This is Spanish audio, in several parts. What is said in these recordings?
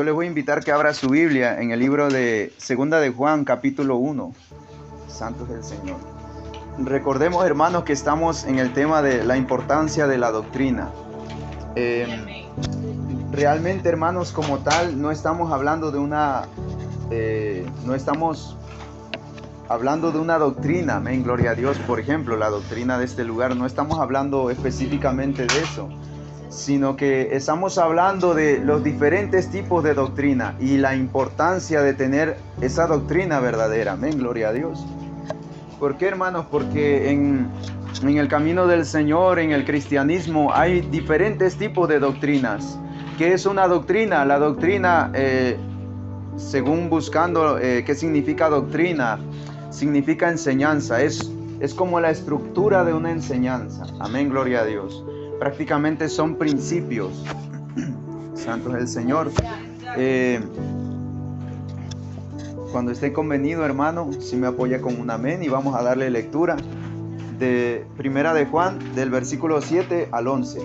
Yo les voy a invitar que abra su Biblia en el libro de Segunda de Juan, capítulo 1. Santo es el Señor. Recordemos, hermanos, que estamos en el tema de la importancia de la doctrina. Realmente, hermanos, como tal, no estamos hablando de una doctrina, amén, gloria a Dios. Por ejemplo, la doctrina de este lugar, no estamos hablando específicamente de eso, sino que estamos hablando de los diferentes tipos de doctrina y la importancia de tener esa doctrina verdadera, amén, gloria a Dios. ¿Por qué, hermanos? Porque en el camino del Señor, en el cristianismo, hay diferentes tipos de doctrinas. ¿Qué es una doctrina? La doctrina, según buscando qué significa doctrina, significa enseñanza, es como la estructura de una enseñanza, amén, gloria a Dios. Prácticamente son principios. Santo es el Señor. Cuando esté convenido, hermano, si me apoya con un amén, y vamos a darle lectura de Primera de Juan, del versículo 7 al 11.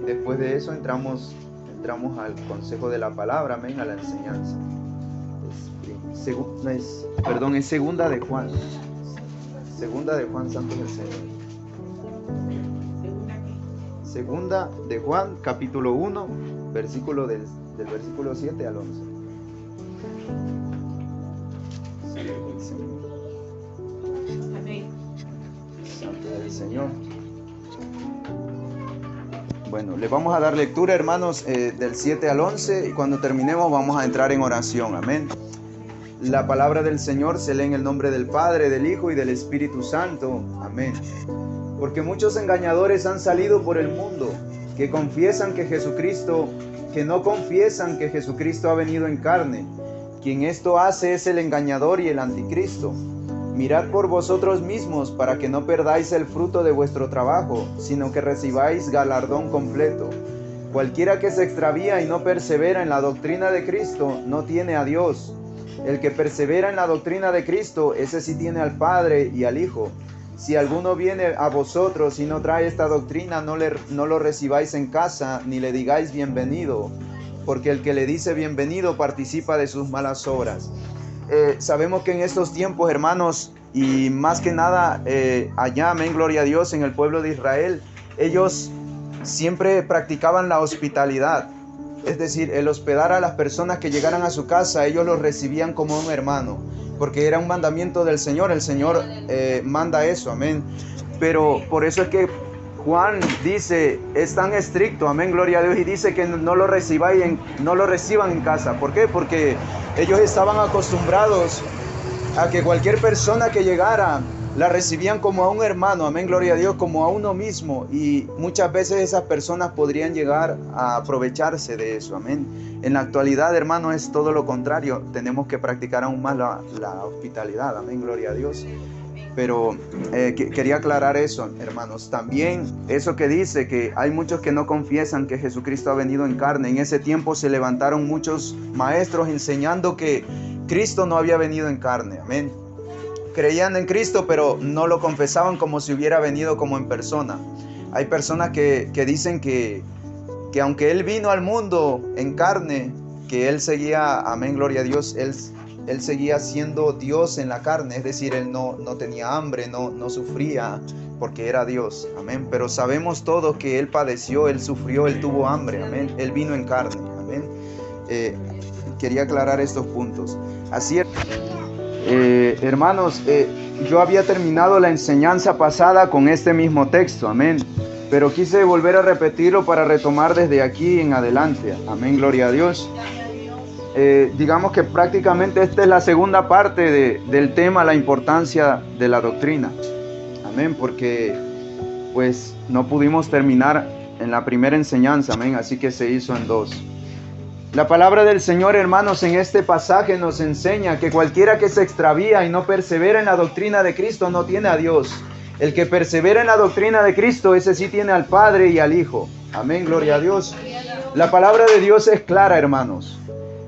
Después de eso entramos al consejo de la palabra, amén, a la enseñanza. Es Segunda de Juan. Segunda de Juan, Santo es el Señor. Segunda de Juan, capítulo 1, versículo del versículo 7 al 11. Amén. Santo es el Señor. Bueno, le vamos a dar lectura, hermanos, del 7 al 11, y cuando terminemos vamos a entrar en oración, amén. La palabra del Señor se lee en el nombre del Padre, del Hijo y del Espíritu Santo, amén. Porque muchos engañadores han salido por el mundo, que no confiesan que Jesucristo ha venido en carne. Quien esto hace es el engañador y el anticristo. Mirad por vosotros mismos para que no perdáis el fruto de vuestro trabajo, sino que recibáis galardón completo. Cualquiera que se extravía y no persevera en la doctrina de Cristo no tiene a Dios. El que persevera en la doctrina de Cristo, ese sí tiene al Padre y al Hijo. Si alguno viene a vosotros y no trae esta doctrina, no lo recibáis en casa, ni le digáis bienvenido, porque el que le dice bienvenido participa de sus malas obras. Sabemos que en estos tiempos, hermanos, y más que nada allá, amén, gloria a Dios, en el pueblo de Israel, ellos siempre practicaban la hospitalidad. Es decir, el hospedar a las personas que llegaran a su casa, ellos los recibían como un hermano, porque era un mandamiento del Señor. El Señor manda eso, amén. Pero por eso es que Juan dice, es tan estricto, amén, gloria a Dios, y dice que no lo reciban en casa. ¿Por qué? Porque ellos estaban acostumbrados a que cualquier persona que llegara la recibían como a un hermano, amén, gloria a Dios, como a uno mismo, y muchas veces esas personas podrían llegar a aprovecharse de eso, amén. En la actualidad, hermano, es todo lo contrario, tenemos que practicar aún más la hospitalidad, amén, gloria a Dios. Pero quería aclarar eso, hermanos. También eso que dice que hay muchos que no confiesan que Jesucristo ha venido en carne. En ese tiempo se levantaron muchos maestros enseñando que Cristo no había venido en carne, amén. Creían en Cristo, pero no lo confesaban como si hubiera venido como en persona. Hay personas que dicen que aunque Él vino al mundo en carne, que Él seguía, amén, gloria a Dios, Él seguía siendo Dios en la carne. Es decir, Él no tenía hambre, no sufría, porque era Dios, amén. Pero sabemos todos que Él padeció, Él sufrió, Él tuvo hambre, amén. Él vino en carne, amén. Quería aclarar estos puntos. Así es. Hermanos, yo había terminado la enseñanza pasada con este mismo texto, amén, pero quise volver a repetirlo para retomar desde aquí en adelante, amén, gloria a Dios. Digamos que prácticamente esta es la segunda parte del tema, la importancia de la doctrina, amén, porque pues no pudimos terminar en la primera enseñanza, amén, así que se hizo en dos. La palabra del Señor, hermanos, en este pasaje nos enseña que cualquiera que se extravía y no persevera en la doctrina de Cristo no tiene a Dios. El que persevera en la doctrina de Cristo, ese sí tiene al Padre y al Hijo. Amén, gloria a Dios. La palabra de Dios es clara, hermanos.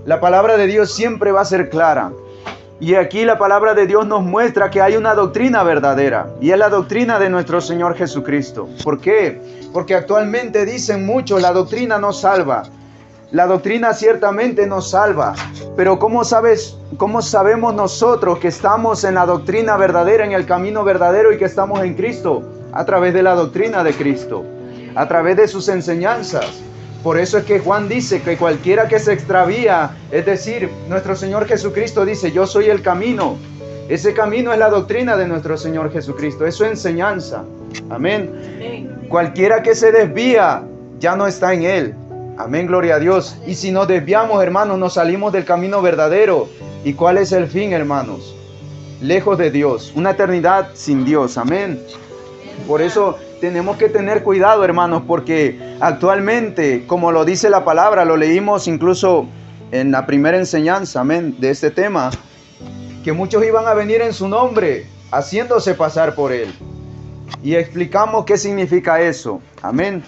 La palabra de Dios siempre va a ser clara. Y aquí la palabra de Dios nos muestra que hay una doctrina verdadera, y es la doctrina de nuestro Señor Jesucristo. ¿Por qué? Porque actualmente dicen muchos, la doctrina no salva. La doctrina ciertamente nos salva, pero ¿cómo sabemos nosotros que estamos en la doctrina verdadera, en el camino verdadero y que estamos en Cristo? A través de la doctrina de Cristo, a través de sus enseñanzas. Por eso es que Juan dice que cualquiera que se extravía, es decir, nuestro Señor Jesucristo dice, yo soy el camino. Ese camino es la doctrina de nuestro Señor Jesucristo, es su enseñanza. Amén. Cualquiera que se desvía, ya no está en Él. Amén, gloria a Dios. Y si nos desviamos, hermanos, nos salimos del camino verdadero. ¿Y cuál es el fin, hermanos? Lejos de Dios, una eternidad sin Dios. Amén. Por eso tenemos que tener cuidado, hermanos, porque actualmente, como lo dice la palabra, lo leímos incluso en la primera enseñanza, amén, de este tema, que muchos iban a venir en su nombre, haciéndose pasar por Él. Y explicamos qué significa eso. Amén.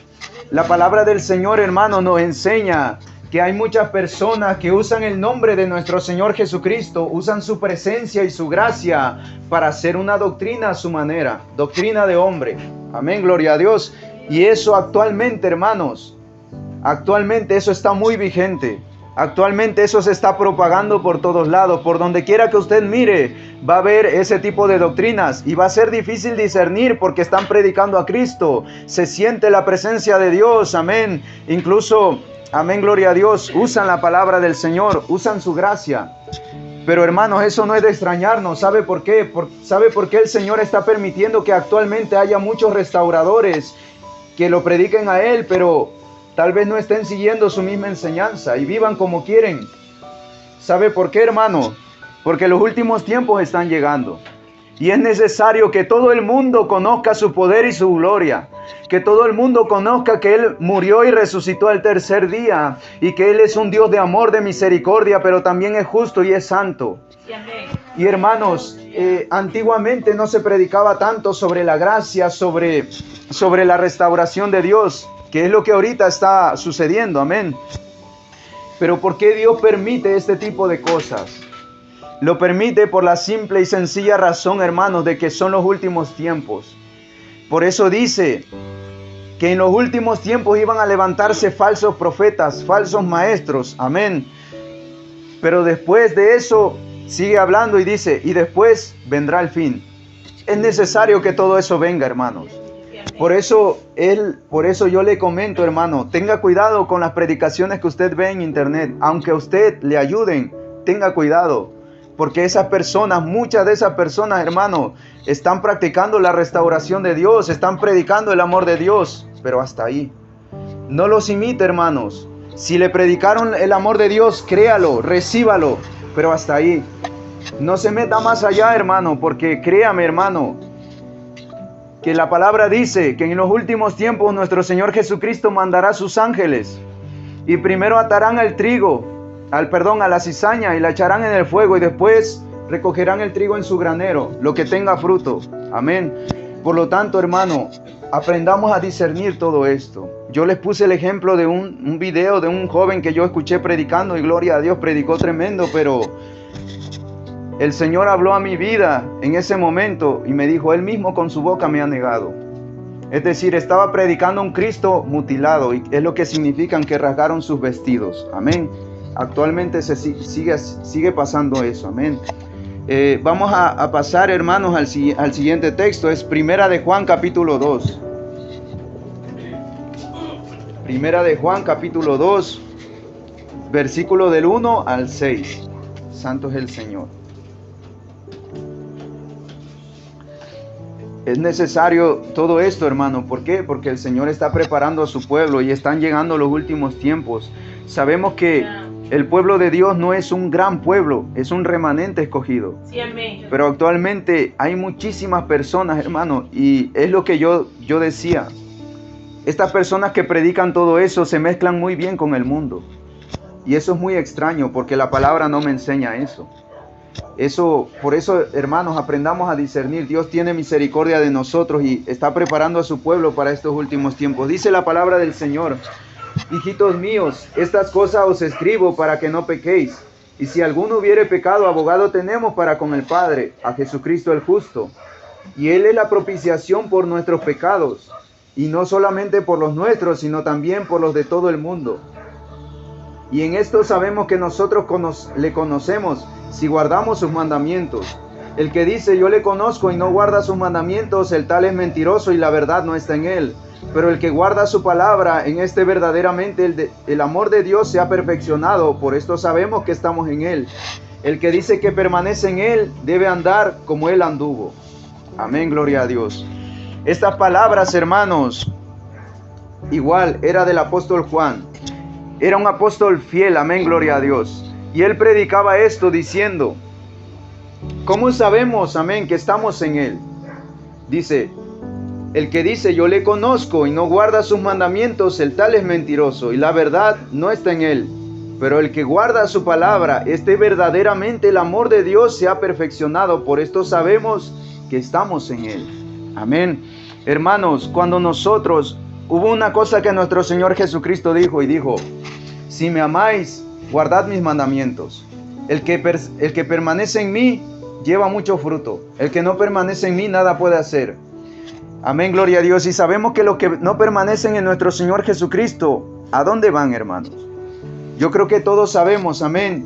La palabra del Señor, hermano, nos enseña que hay muchas personas que usan el nombre de nuestro Señor Jesucristo, usan su presencia y su gracia para hacer una doctrina a su manera, doctrina de hombre. Amén, gloria a Dios. Y eso actualmente, hermanos, actualmente eso está muy vigente. Actualmente eso se está propagando por todos lados. Por donde quiera que usted mire, va a haber ese tipo de doctrinas. Y va a ser difícil discernir porque están predicando a Cristo. Se siente la presencia de Dios. Amén. Incluso, amén, gloria a Dios, usan la palabra del Señor, usan su gracia. Pero hermanos, eso no es de extrañarnos. ¿Sabe por qué? ¿Sabe por qué el Señor está permitiendo que actualmente haya muchos restauradores que lo prediquen a Él, pero tal vez no estén siguiendo su misma enseñanza y vivan como quieren? ¿Sabe por qué, hermano? Porque los últimos tiempos están llegando. Y es necesario que todo el mundo conozca su poder y su gloria. Que todo el mundo conozca que Él murió y resucitó al tercer día. Y que Él es un Dios de amor, de misericordia, pero también es justo y es santo. Y hermanos, antiguamente no se predicaba tanto sobre la gracia, sobre la restauración de Dios, que es lo que ahorita está sucediendo, amén. Pero ¿por qué Dios permite este tipo de cosas? Lo permite por la simple y sencilla razón, hermanos, de que son los últimos tiempos. Por eso dice que en los últimos tiempos iban a levantarse falsos profetas, falsos maestros, amén. Pero después de eso sigue hablando y dice, y después vendrá el fin. Es necesario que todo eso venga, hermanos. Por eso yo le comento, hermano, tenga cuidado con las predicaciones que usted ve en internet. Aunque a usted le ayuden, tenga cuidado. Porque esas personas, muchas de esas personas, hermano, están practicando la restauración de Dios, están predicando el amor de Dios, pero hasta ahí. No los imite, hermanos. Si le predicaron el amor de Dios, créalo, recíbalo, pero hasta ahí. No se meta más allá, hermano, porque créame, hermano, que la palabra dice que en los últimos tiempos nuestro Señor Jesucristo mandará a sus ángeles y primero atarán al trigo, a la cizaña, y la echarán en el fuego y después recogerán el trigo en su granero, lo que tenga fruto. Amén. Por lo tanto, hermano, aprendamos a discernir todo esto. Yo les puse el ejemplo de un video de un joven que yo escuché predicando y gloria a Dios, predicó tremendo, pero el Señor habló a mi vida en ese momento y me dijo, Él mismo con su boca me ha negado. Es decir, estaba predicando un Cristo mutilado, y es lo que significan que rasgaron sus vestidos. Amén. Actualmente sigue pasando eso. Amén. Vamos a pasar, hermanos, al siguiente texto. Es Primera de Juan capítulo 2. Primera de Juan capítulo 2, versículo del 1 al 6. Santo es el Señor. Es necesario todo esto, hermano. ¿Por qué? Porque el Señor está preparando a su pueblo y están llegando los últimos tiempos. Sabemos que el pueblo de Dios no es un gran pueblo, es un remanente escogido. Sí, amén. Pero actualmente hay muchísimas personas, hermano, y es lo que yo decía. Estas personas que predican todo eso se mezclan muy bien con el mundo. Y eso es muy extraño porque la palabra no me enseña eso. Por eso, hermanos, aprendamos a discernir. Dios tiene misericordia de nosotros y está preparando a su pueblo para estos últimos tiempos. Dice la palabra del Señor: hijitos míos, estas cosas os escribo para que no pequéis. Y si alguno hubiere pecado, abogado tenemos para con el Padre, a Jesucristo el justo. Y Él es la propiciación por nuestros pecados, y no solamente por los nuestros, sino también por los de todo el mundo. Y en esto sabemos que nosotros le conocemos si guardamos sus mandamientos. El que dice yo le conozco y no guarda sus mandamientos, el tal es mentiroso y la verdad no está en él. Pero el que guarda su palabra, en este verdaderamente el amor de Dios se ha perfeccionado. Por esto sabemos que estamos en él. El que dice que permanece en él debe andar como él anduvo. Amén, gloria a Dios. Estas palabras, hermanos, igual era del apóstol Juan. Era un apóstol fiel, amén, gloria a Dios. Y él predicaba esto diciendo, ¿cómo sabemos, amén, que estamos en él? Dice, el que dice yo le conozco y no guarda sus mandamientos, el tal es mentiroso y la verdad no está en él. Pero el que guarda su palabra, verdaderamente el amor de Dios se ha perfeccionado. Por esto sabemos que estamos en él. Amén. Hermanos, cuando hubo una cosa que nuestro Señor Jesucristo dijo y dijo, si me amáis, guardad mis mandamientos. El que permanece en mí lleva mucho fruto. El que no permanece en mí nada puede hacer. Amén, gloria a Dios. Y sabemos que los que no permanecen en nuestro Señor Jesucristo, ¿a dónde van, hermanos? Yo creo que todos sabemos, amén,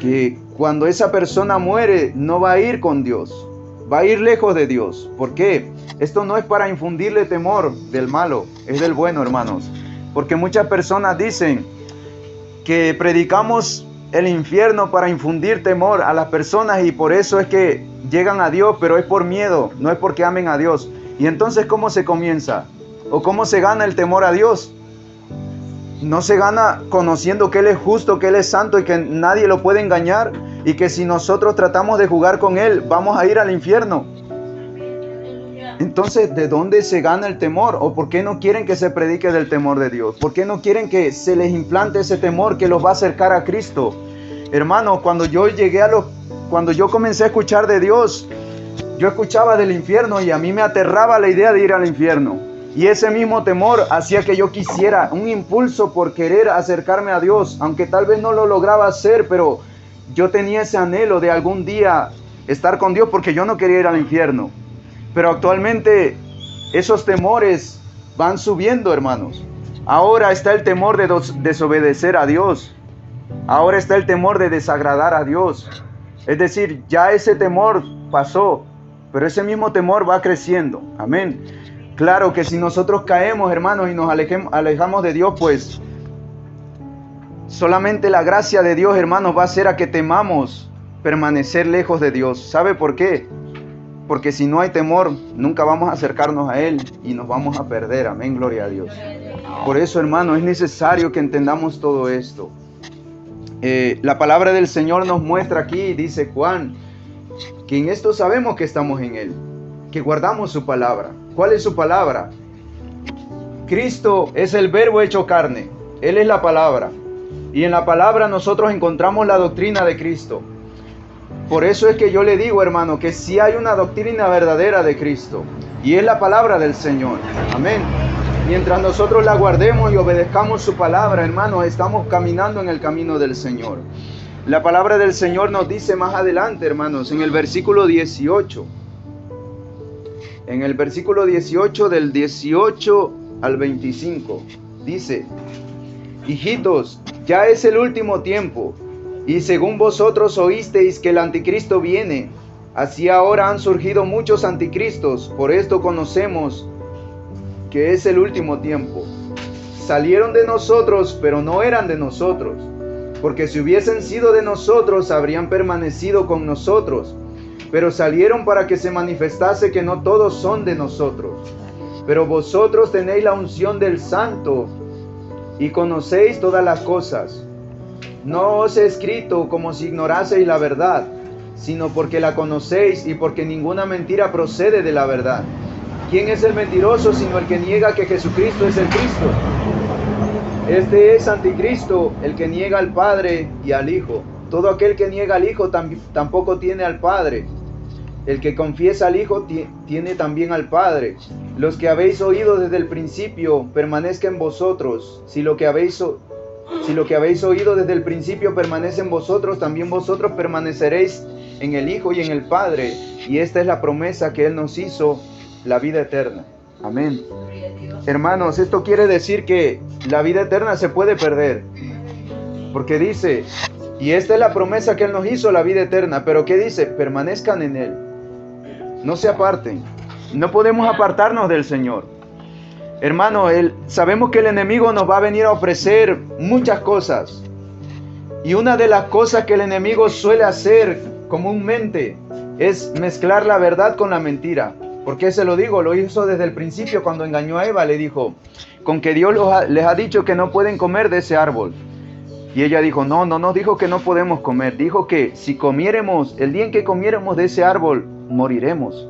que cuando esa persona muere no va a ir con Dios, va a ir lejos de Dios. ¿Por qué? Esto no es para infundirle temor del malo, es del bueno, hermanos. Porque muchas personas dicen que predicamos el infierno para infundir temor a las personas y por eso es que llegan a Dios, pero es por miedo, no es porque amen a Dios. Y entonces, ¿cómo se comienza? ¿O cómo se gana el temor a Dios? No se gana conociendo que Él es justo, que Él es santo y que nadie lo puede engañar y que si nosotros tratamos de jugar con Él, vamos a ir al infierno. Entonces, ¿de dónde se gana el temor? ¿O por qué no quieren que se predique del temor de Dios? ¿Por qué no quieren que se les implante ese temor que los va a acercar a Cristo? Hermano, cuando yo comencé a escuchar de Dios, yo escuchaba del infierno y a mí me aterraba la idea de ir al infierno. Y ese mismo temor hacía que yo quisiera, un impulso por querer acercarme a Dios, aunque tal vez no lo lograba hacer, pero yo tenía ese anhelo de algún día estar con Dios porque yo no quería ir al infierno. Pero actualmente esos temores van subiendo, hermanos. Ahora está el temor de desobedecer a Dios. Ahora está el temor de desagradar a Dios. Es decir, ya ese temor pasó, pero ese mismo temor va creciendo. Amén. Claro que si nosotros caemos, hermanos, y nos alejamos de Dios, pues solamente la gracia de Dios, hermanos, va a hacer a que temamos permanecer lejos de Dios. ¿Sabe por qué? Porque si no hay temor, nunca vamos a acercarnos a Él y nos vamos a perder. Amén, gloria a Dios. Por eso, hermanos, es necesario que entendamos todo esto. La palabra del Señor nos muestra aquí, dice Juan, que en esto sabemos que estamos en Él, que guardamos su palabra. ¿Cuál es su palabra? Cristo es el verbo hecho carne. Él es la palabra. Y en la palabra nosotros encontramos la doctrina de Cristo. Por eso es que yo le digo, hermano, que sí hay una doctrina verdadera de Cristo. Y es la palabra del Señor. Amén. Mientras nosotros la guardemos y obedezcamos su palabra, hermanos, estamos caminando en el camino del Señor. La palabra del Señor nos dice más adelante, hermanos, en el versículo 18. En el versículo 18, del 18 al 25, dice: hijitos, ya es el último tiempo, y según vosotros oísteis que el anticristo viene, así ahora han surgido muchos anticristos. Por esto conocemos que es el último tiempo. Salieron de nosotros, pero no eran de nosotros, porque si hubiesen sido de nosotros, habrían permanecido con nosotros. Pero salieron para que se manifestase que no todos son de nosotros. Pero vosotros tenéis la unción del Santo y conocéis todas las cosas. No os he escrito como si ignoraseis la verdad, sino porque la conocéis y porque ninguna mentira procede de la verdad. ¿Quién es el mentiroso sino el que niega que Jesucristo es el Cristo? Este es anticristo, el que niega al Padre y al Hijo. Todo aquel que niega al Hijo tampoco tiene al Padre. El que confiesa al Hijo tiene también al Padre. Los que habéis oído desde el principio permanezca en vosotros. Si lo que habéis oído desde el principio permanece en vosotros, también vosotros permaneceréis en el Hijo y en el Padre. Y esta es la promesa que Él nos hizo, la vida eterna. Amén. Hermanos, esto quiere decir que la vida eterna se puede perder. Porque dice, y esta es la promesa que Él nos hizo, la vida eterna. Pero ¿qué dice? Permanezcan en Él. No se aparten. No podemos apartarnos del Señor. Hermano, sabemos que el enemigo nos va a venir a ofrecer muchas cosas. Y una de las cosas que el enemigo suele hacer comúnmente es mezclar la verdad con la mentira. ¿Por qué se lo digo? Lo hizo desde el principio cuando engañó a Eva. Le dijo, con que Dios les ha dicho que no pueden comer de ese árbol. Y ella dijo, no nos dijo que no podemos comer. Dijo que si comiéramos, el día en que comiéramos de ese árbol, moriremos.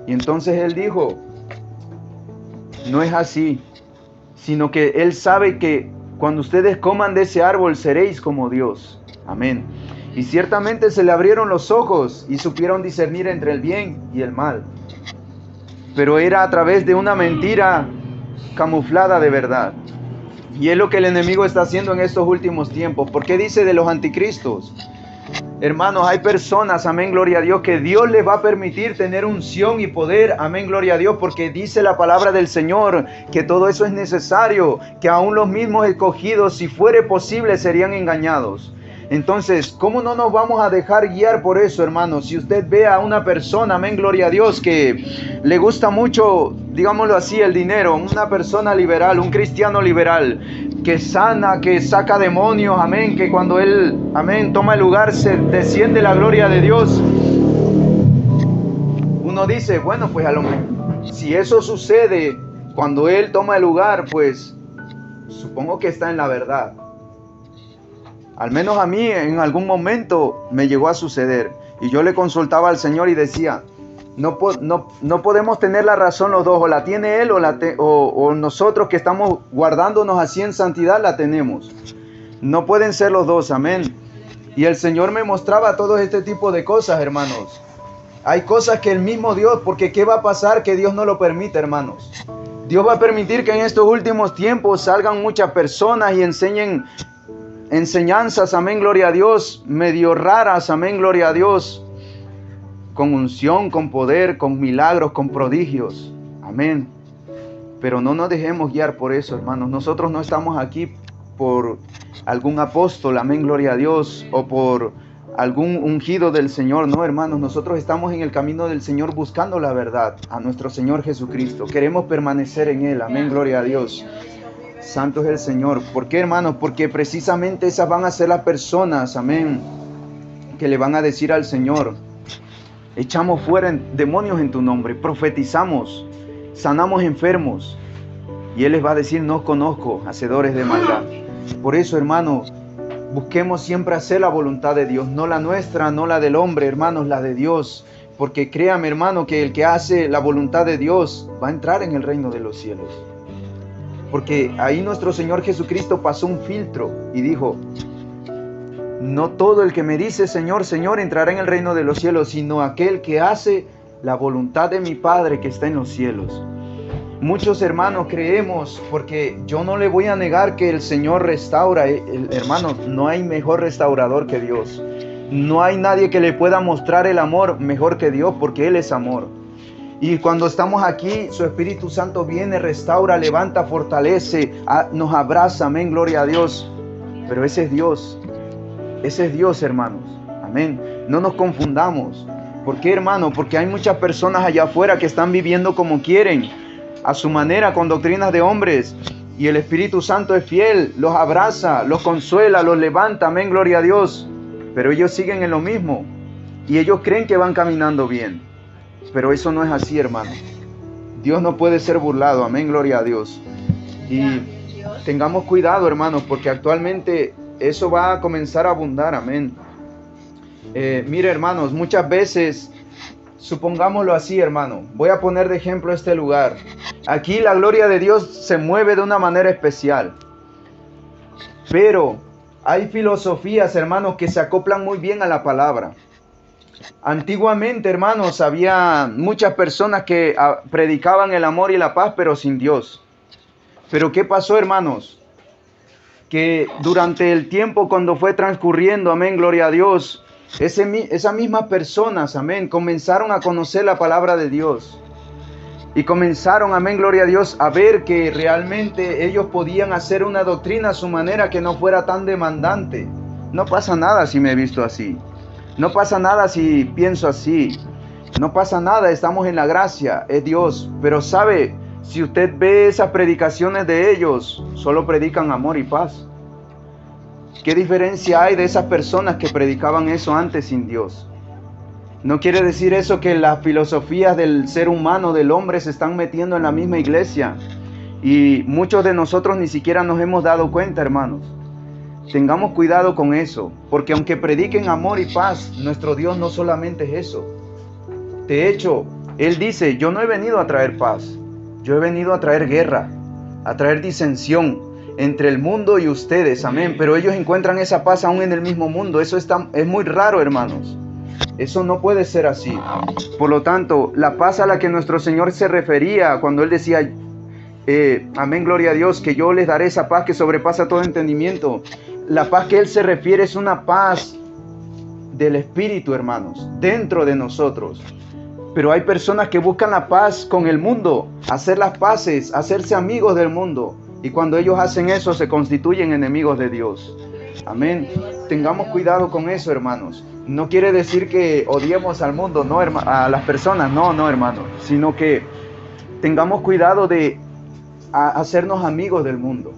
Y entonces él dijo, no es así, sino que Él sabe que cuando ustedes coman de ese árbol seréis como Dios. Amén. Y ciertamente se le abrieron los ojos y supieron discernir entre el bien y el mal. Pero era a través de una mentira camuflada de verdad. Y es lo que el enemigo está haciendo en estos últimos tiempos. ¿Por qué dice de los anticristos? Hermanos, hay personas, amén, gloria a Dios, que Dios les va a permitir tener unción y poder, amén, gloria a Dios, porque dice la palabra del Señor que todo eso es necesario, que aún los mismos escogidos, si fuere posible, serían engañados. Entonces, ¿cómo no nos vamos a dejar guiar por eso, hermanos? Si usted ve a una persona, amén, gloria a Dios, que le gusta mucho, digámoslo así, el dinero, una persona liberal, un cristiano liberal, que sana, que saca demonios, amén, que cuando él, amén, toma el lugar, se desciende la gloria de Dios. Uno dice, bueno, pues a lo mejor, si eso sucede cuando él toma el lugar, pues supongo que está en la verdad. Al menos a mí en algún momento me llegó a suceder. Y yo le consultaba al Señor y decía, no podemos tener la razón los dos. O la tiene Él o nosotros que estamos guardándonos así en santidad la tenemos. No pueden ser los dos, amén. Y el Señor me mostraba todo este tipo de cosas, hermanos. Hay cosas que el mismo Dios, porque ¿qué va a pasar que Dios no lo permite, hermanos? Dios va a permitir que en estos últimos tiempos salgan muchas personas y enseñen enseñanzas, amén, gloria a Dios, medio raras, amén, gloria a Dios, con unción, con poder, con milagros, con prodigios, amén. Pero no nos dejemos guiar por eso, hermanos. Nosotros no estamos aquí por algún apóstol, amén, gloria a Dios, o por algún ungido del Señor, no, hermanos. Nosotros estamos en el camino del Señor buscando la verdad, a nuestro Señor Jesucristo. Queremos permanecer en Él, amén, gloria a Dios. Santo es el Señor. ¿Por qué, hermanos? Porque precisamente esas van a ser las personas, amén, que le van a decir al Señor, echamos fuera demonios en tu nombre, profetizamos, sanamos enfermos. Y Él les va a decir, no conozco, hacedores de maldad. Por eso, hermanos, busquemos siempre hacer la voluntad de Dios, no la nuestra, no la del hombre, hermanos, la de Dios. Porque créame, hermano, que el que hace la voluntad de Dios va a entrar en el reino de los cielos. Porque ahí nuestro Señor Jesucristo pasó un filtro y dijo, no todo el que me dice Señor, Señor entrará en el reino de los cielos, sino aquel que hace la voluntad de mi Padre que está en los cielos. Muchos hermanos creemos, porque yo no le voy a negar que el Señor restaura, hermanos, no hay mejor restaurador que Dios. No hay nadie que le pueda mostrar el amor mejor que Dios, porque Él es amor. Y cuando estamos aquí, su Espíritu Santo viene, restaura, levanta, fortalece, nos abraza, amén, gloria a Dios. Pero ese es Dios, hermanos, amén. No nos confundamos. ¿Por qué, hermano? Porque hay muchas personas allá afuera que están viviendo como quieren, a su manera, con doctrinas de hombres. Y el Espíritu Santo es fiel, los abraza, los consuela, los levanta, amén, gloria a Dios. Pero ellos siguen en lo mismo y ellos creen que van caminando bien. Pero eso no es así, hermano. Dios no puede ser burlado, amén, gloria a Dios. Y tengamos cuidado, hermanos, porque actualmente eso va a comenzar a abundar, amén. Mire, hermanos, muchas veces, supongámoslo así, hermano, voy a poner de ejemplo este lugar. Aquí la gloria de Dios se mueve de una manera especial. Pero hay filosofías, hermanos, que se acoplan muy bien a la palabra. Antiguamente, hermanos, había muchas personas que predicaban el amor y la paz, pero sin Dios. Pero ¿qué pasó, hermanos? Que durante el tiempo cuando fue transcurriendo, amén, gloria a Dios, esas mismas personas, amén, comenzaron a conocer la palabra de Dios. Y comenzaron, amén, gloria a Dios, a ver que realmente ellos podían hacer una doctrina a su manera que no fuera tan demandante. No pasa nada si me he visto así. No pasa nada si pienso así. No pasa nada, estamos en la gracia, es Dios. Pero sabe, si usted ve esas predicaciones de ellos, solo predican amor y paz. ¿Qué diferencia hay de esas personas que predicaban eso antes sin Dios? No quiere decir eso que las filosofías del ser humano, del hombre, se están metiendo en la misma iglesia. Y muchos de nosotros ni siquiera nos hemos dado cuenta, hermanos. Tengamos cuidado con eso, porque aunque prediquen amor y paz, nuestro Dios no solamente es eso. De hecho, Él dice, yo no he venido a traer paz, yo he venido a traer guerra, a traer disensión entre el mundo y ustedes, amén. Pero ellos encuentran esa paz aún en el mismo mundo. Eso es muy raro, hermanos. Eso no puede ser así. Por lo tanto, la paz a la que nuestro Señor se refería cuando Él decía, amén, gloria a Dios, que yo les daré esa paz que sobrepasa todo entendimiento. La paz que Él se refiere es una paz del Espíritu, hermanos, dentro de nosotros. Pero hay personas que buscan la paz con el mundo, hacer las paces, hacerse amigos del mundo. Y cuando ellos hacen eso, se constituyen enemigos de Dios. Amén. Tengamos cuidado con eso, hermanos. No quiere decir que odiemos al mundo, no, a las personas, no, hermanos. Sino que tengamos cuidado de hacernos amigos del mundo,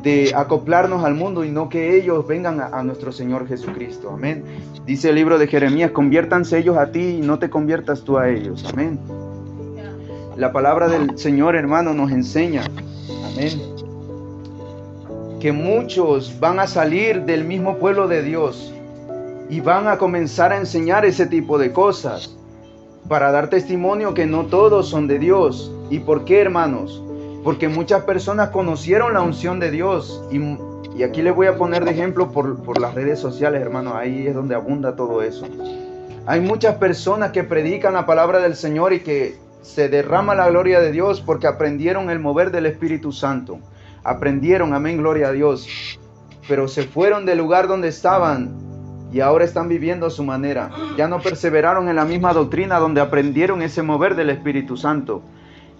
de acoplarnos al mundo y no que ellos vengan a nuestro Señor Jesucristo. Amén. Dice el libro de Jeremías, conviértanse ellos a ti y no te conviertas tú a ellos. Amén. La palabra del Señor, hermano, nos enseña, amén, que muchos van a salir del mismo pueblo de Dios y van a comenzar a enseñar ese tipo de cosas para dar testimonio que no todos son de Dios. ¿Y por qué, hermanos? Porque muchas personas conocieron la unción de Dios y aquí les voy a poner de ejemplo por las redes sociales, hermanos. Ahí es donde abunda todo eso. Hay muchas personas que predican la palabra del Señor y que se derrama la gloria de Dios porque aprendieron el mover del Espíritu Santo. Aprendieron, amén, gloria a Dios. Pero se fueron del lugar donde estaban y ahora están viviendo a su manera. Ya no perseveraron en la misma doctrina donde aprendieron ese mover del Espíritu Santo.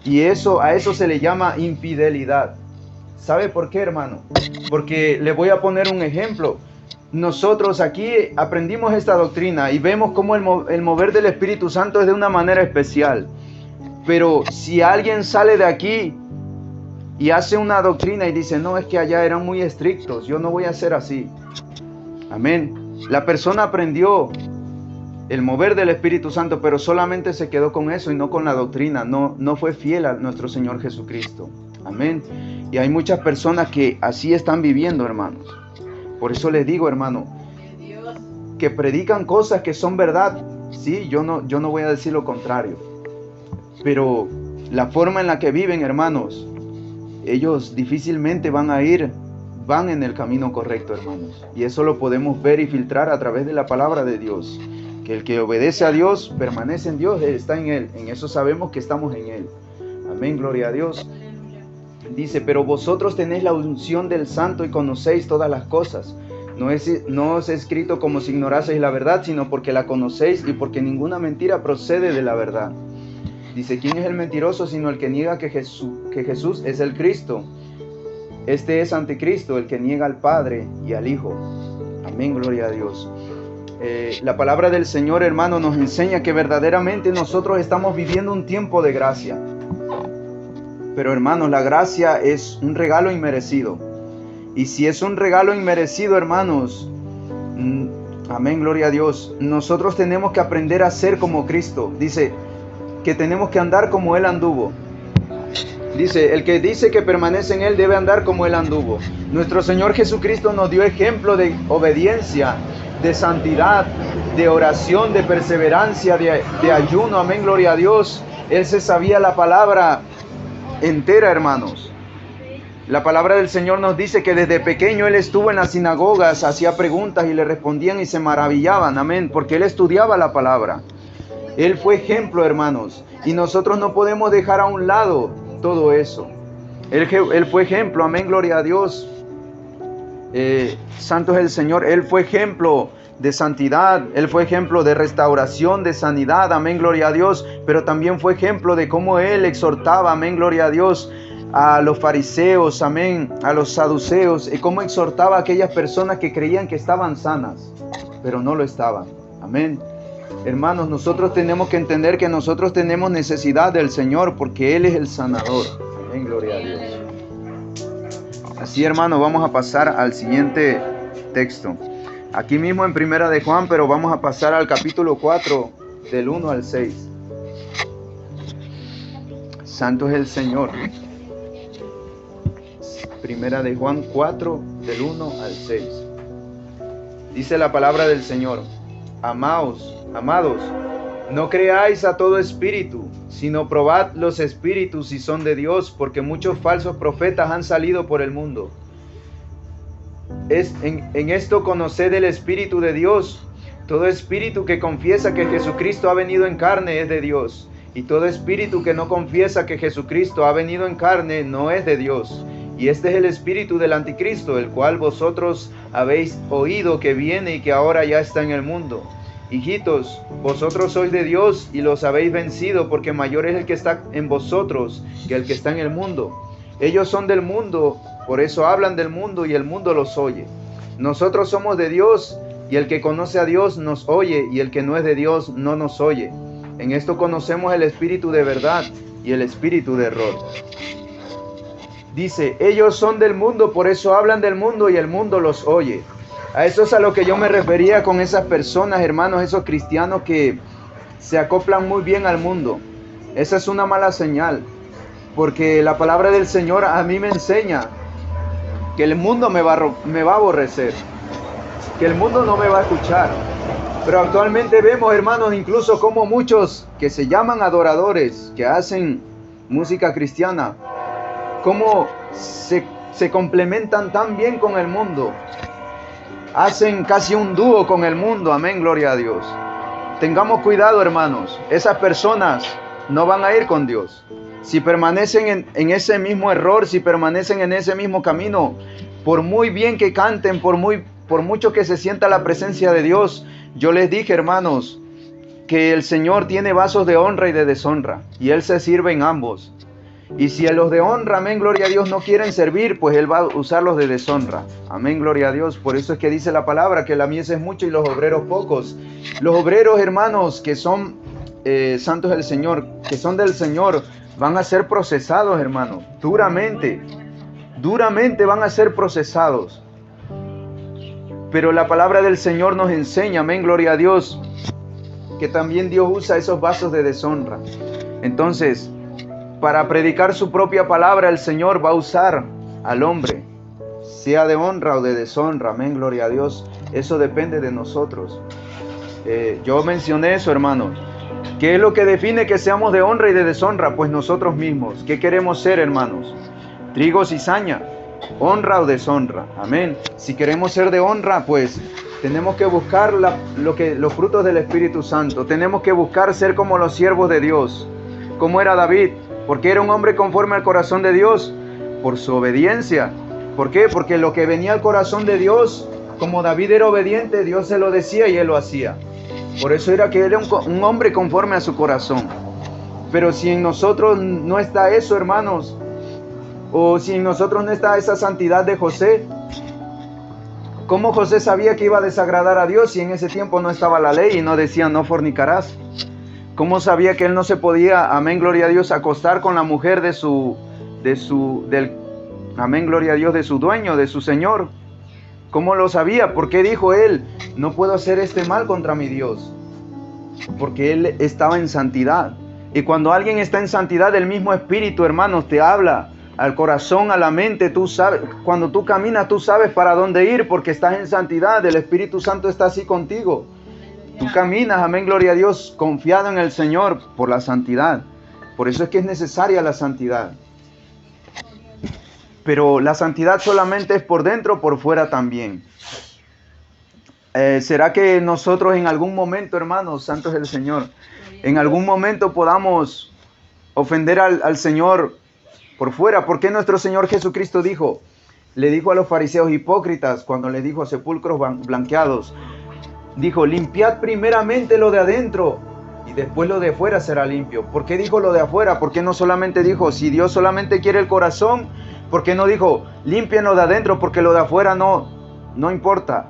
Y a eso se le llama infidelidad. ¿Sabe por qué, hermano? Porque le voy a poner un ejemplo. Nosotros aquí aprendimos esta doctrina y vemos cómo el mover del Espíritu Santo es de una manera especial. Pero si alguien sale de aquí y hace una doctrina y dice, no, es que allá eran muy estrictos, yo no voy a ser así. Amén. La persona aprendió el mover del Espíritu Santo, pero solamente se quedó con eso y no con la doctrina. No fue fiel a nuestro Señor Jesucristo. Amén. Y hay muchas personas que así están viviendo, hermanos. Por eso les digo, hermano, que predican cosas que son verdad. Sí, yo no voy a decir lo contrario. Pero la forma en la que viven, hermanos, ellos difícilmente van en el camino correcto, hermanos. Y eso lo podemos ver y filtrar a través de la palabra de Dios. Que el que obedece a Dios, permanece en Dios, está en Él. En eso sabemos que estamos en Él. Amén, gloria a Dios. Dice, pero vosotros tenéis la unción del Santo y conocéis todas las cosas. No os he escrito como si ignoraseis la verdad, sino porque la conocéis y porque ninguna mentira procede de la verdad. Dice, ¿quién es el mentiroso sino el que niega que Jesús es el Cristo? Este es anticristo, el que niega al Padre y al Hijo. Amén, gloria a Dios. La palabra del Señor, hermano, nos enseña que verdaderamente nosotros estamos viviendo un tiempo de gracia. Pero, hermanos, la gracia es un regalo inmerecido. Y si es un regalo inmerecido, hermanos, amén, gloria a Dios, nosotros tenemos que aprender a ser como Cristo. Dice que tenemos que andar como Él anduvo. Dice, el que dice que permanece en Él debe andar como Él anduvo. Nuestro Señor Jesucristo nos dio ejemplo de obediencia, de santidad, de oración, de perseverancia, de ayuno. Amén, gloria a Dios. Él se sabía la palabra entera, hermanos. La palabra del Señor nos dice que desde pequeño Él estuvo en las sinagogas, hacía preguntas y le respondían y se maravillaban. Amén, porque Él estudiaba la palabra. Él fue ejemplo, hermanos. Y nosotros no podemos dejar a un lado todo eso. Él fue ejemplo. Amén, gloria a Dios. Santo es el Señor. Él fue ejemplo de santidad, Él fue ejemplo de restauración, de sanidad, amén, gloria a Dios, pero también fue ejemplo de cómo Él exhortaba, amén, gloria a Dios, a los fariseos, amén, a los saduceos, y cómo exhortaba a aquellas personas que creían que estaban sanas, pero no lo estaban, amén. Hermanos, nosotros tenemos que entender que nosotros tenemos necesidad del Señor porque Él es el sanador, amén, gloria a Dios. Así, hermanos, vamos a pasar al siguiente texto. Aquí mismo en Primera de Juan, pero vamos a pasar al capítulo 4, del 1 al 6. Santo es el Señor. Primera de Juan 4, del 1 al 6. Dice la palabra del Señor: Amados, no creáis a todo espíritu, sino probad los espíritus si son de Dios, porque muchos falsos profetas han salido por el mundo. En esto conoced el Espíritu de Dios. Todo espíritu que confiesa que Jesucristo ha venido en carne es de Dios, y todo espíritu que no confiesa que Jesucristo ha venido en carne no es de Dios. Y este es el espíritu del anticristo, el cual vosotros habéis oído que viene y que ahora ya está en el mundo. Hijitos, vosotros sois de Dios y los habéis vencido, porque mayor es el que está en vosotros que el que está en el mundo. Ellos son del mundo, por eso hablan del mundo y el mundo los oye. Nosotros somos de Dios, y el que conoce a Dios nos oye, y el que no es de Dios no nos oye. En esto conocemos el espíritu de verdad y el espíritu de error. Dice, ellos son del mundo, por eso hablan del mundo y el mundo los oye. A eso es a lo que yo me refería con esas personas, hermanos, esos cristianos que se acoplan muy bien al mundo. Esa es una mala señal, porque la palabra del Señor a mí me enseña que el mundo me va a aborrecer, que el mundo no me va a escuchar. Pero actualmente vemos, hermanos, incluso como muchos que se llaman adoradores, que hacen música cristiana, cómo se complementan tan bien con el mundo. Hacen casi un dúo con el mundo, amén, gloria a Dios. Tengamos cuidado, hermanos, esas personas no van a ir con Dios. Si permanecen en ese mismo error, si permanecen en ese mismo camino, por muy bien que canten, por mucho que se sienta la presencia de Dios, yo les dije, hermanos, que el Señor tiene vasos de honra y de deshonra, y Él se sirve en ambos. Y si a los de honra, amén, gloria a Dios, no quieren servir, pues Él va a usarlos de deshonra. Amén, gloria a Dios. Por eso es que dice la palabra que la mies es mucha y los obreros pocos. Los obreros, hermanos, que son santos del Señor, que son del Señor, van a ser procesados, hermanos, duramente van a ser procesados. Pero la palabra del Señor nos enseña, amén, gloria a Dios, que también Dios usa esos vasos de deshonra. Entonces, para predicar su propia palabra, el Señor va a usar al hombre, sea de honra o de deshonra, amén, gloria a Dios. Eso depende de nosotros. Yo mencioné eso, hermanos. ¿Qué es lo que define que seamos de honra y de deshonra? Pues nosotros mismos. ¿Qué queremos ser, hermanos? Trigo y cizaña, honra o deshonra, amén. Si queremos ser de honra, pues tenemos que buscar los frutos del Espíritu Santo. Tenemos que buscar ser como los siervos de Dios, como era David. Porque era un hombre conforme al corazón de Dios, por su obediencia. ¿Por qué? Porque lo que venía al corazón de Dios, como David era obediente, Dios se lo decía y él lo hacía. Por eso era que era un hombre conforme a su corazón. Pero si en nosotros no está eso, hermanos, o si en nosotros no está esa santidad de José, ¿cómo José sabía que iba a desagradar a Dios si en ese tiempo no estaba la ley y no decía no fornicarás? ¿Cómo sabía que él no se podía, amén, gloria a Dios, acostar con la mujer amén, gloria a Dios, de su dueño, de su señor? ¿Cómo lo sabía? ¿Por qué dijo él, no puedo hacer este mal contra mi Dios? Porque él estaba en santidad. Y cuando alguien está en santidad, el mismo Espíritu, hermanos, te habla al corazón, a la mente. Tú sabes, cuando tú caminas, tú sabes para dónde ir porque estás en santidad. El Espíritu Santo está así contigo. Tú caminas, amén, gloria a Dios, confiado en el Señor por la santidad. Por eso es que es necesaria la santidad. Pero la santidad solamente es por dentro, por fuera también. ¿Será que nosotros en algún momento, hermanos, santos del Señor, en algún momento podamos ofender al Señor por fuera? ¿Por qué nuestro Señor Jesucristo le dijo a los fariseos hipócritas cuando les dijo sepulcros blanqueados? Dijo, limpiad primeramente lo de adentro y después lo de afuera será limpio. ¿Por qué dijo lo de afuera? ¿Por qué no solamente dijo, si Dios solamente quiere el corazón, por qué no dijo, limpien lo de adentro porque lo de afuera no importa?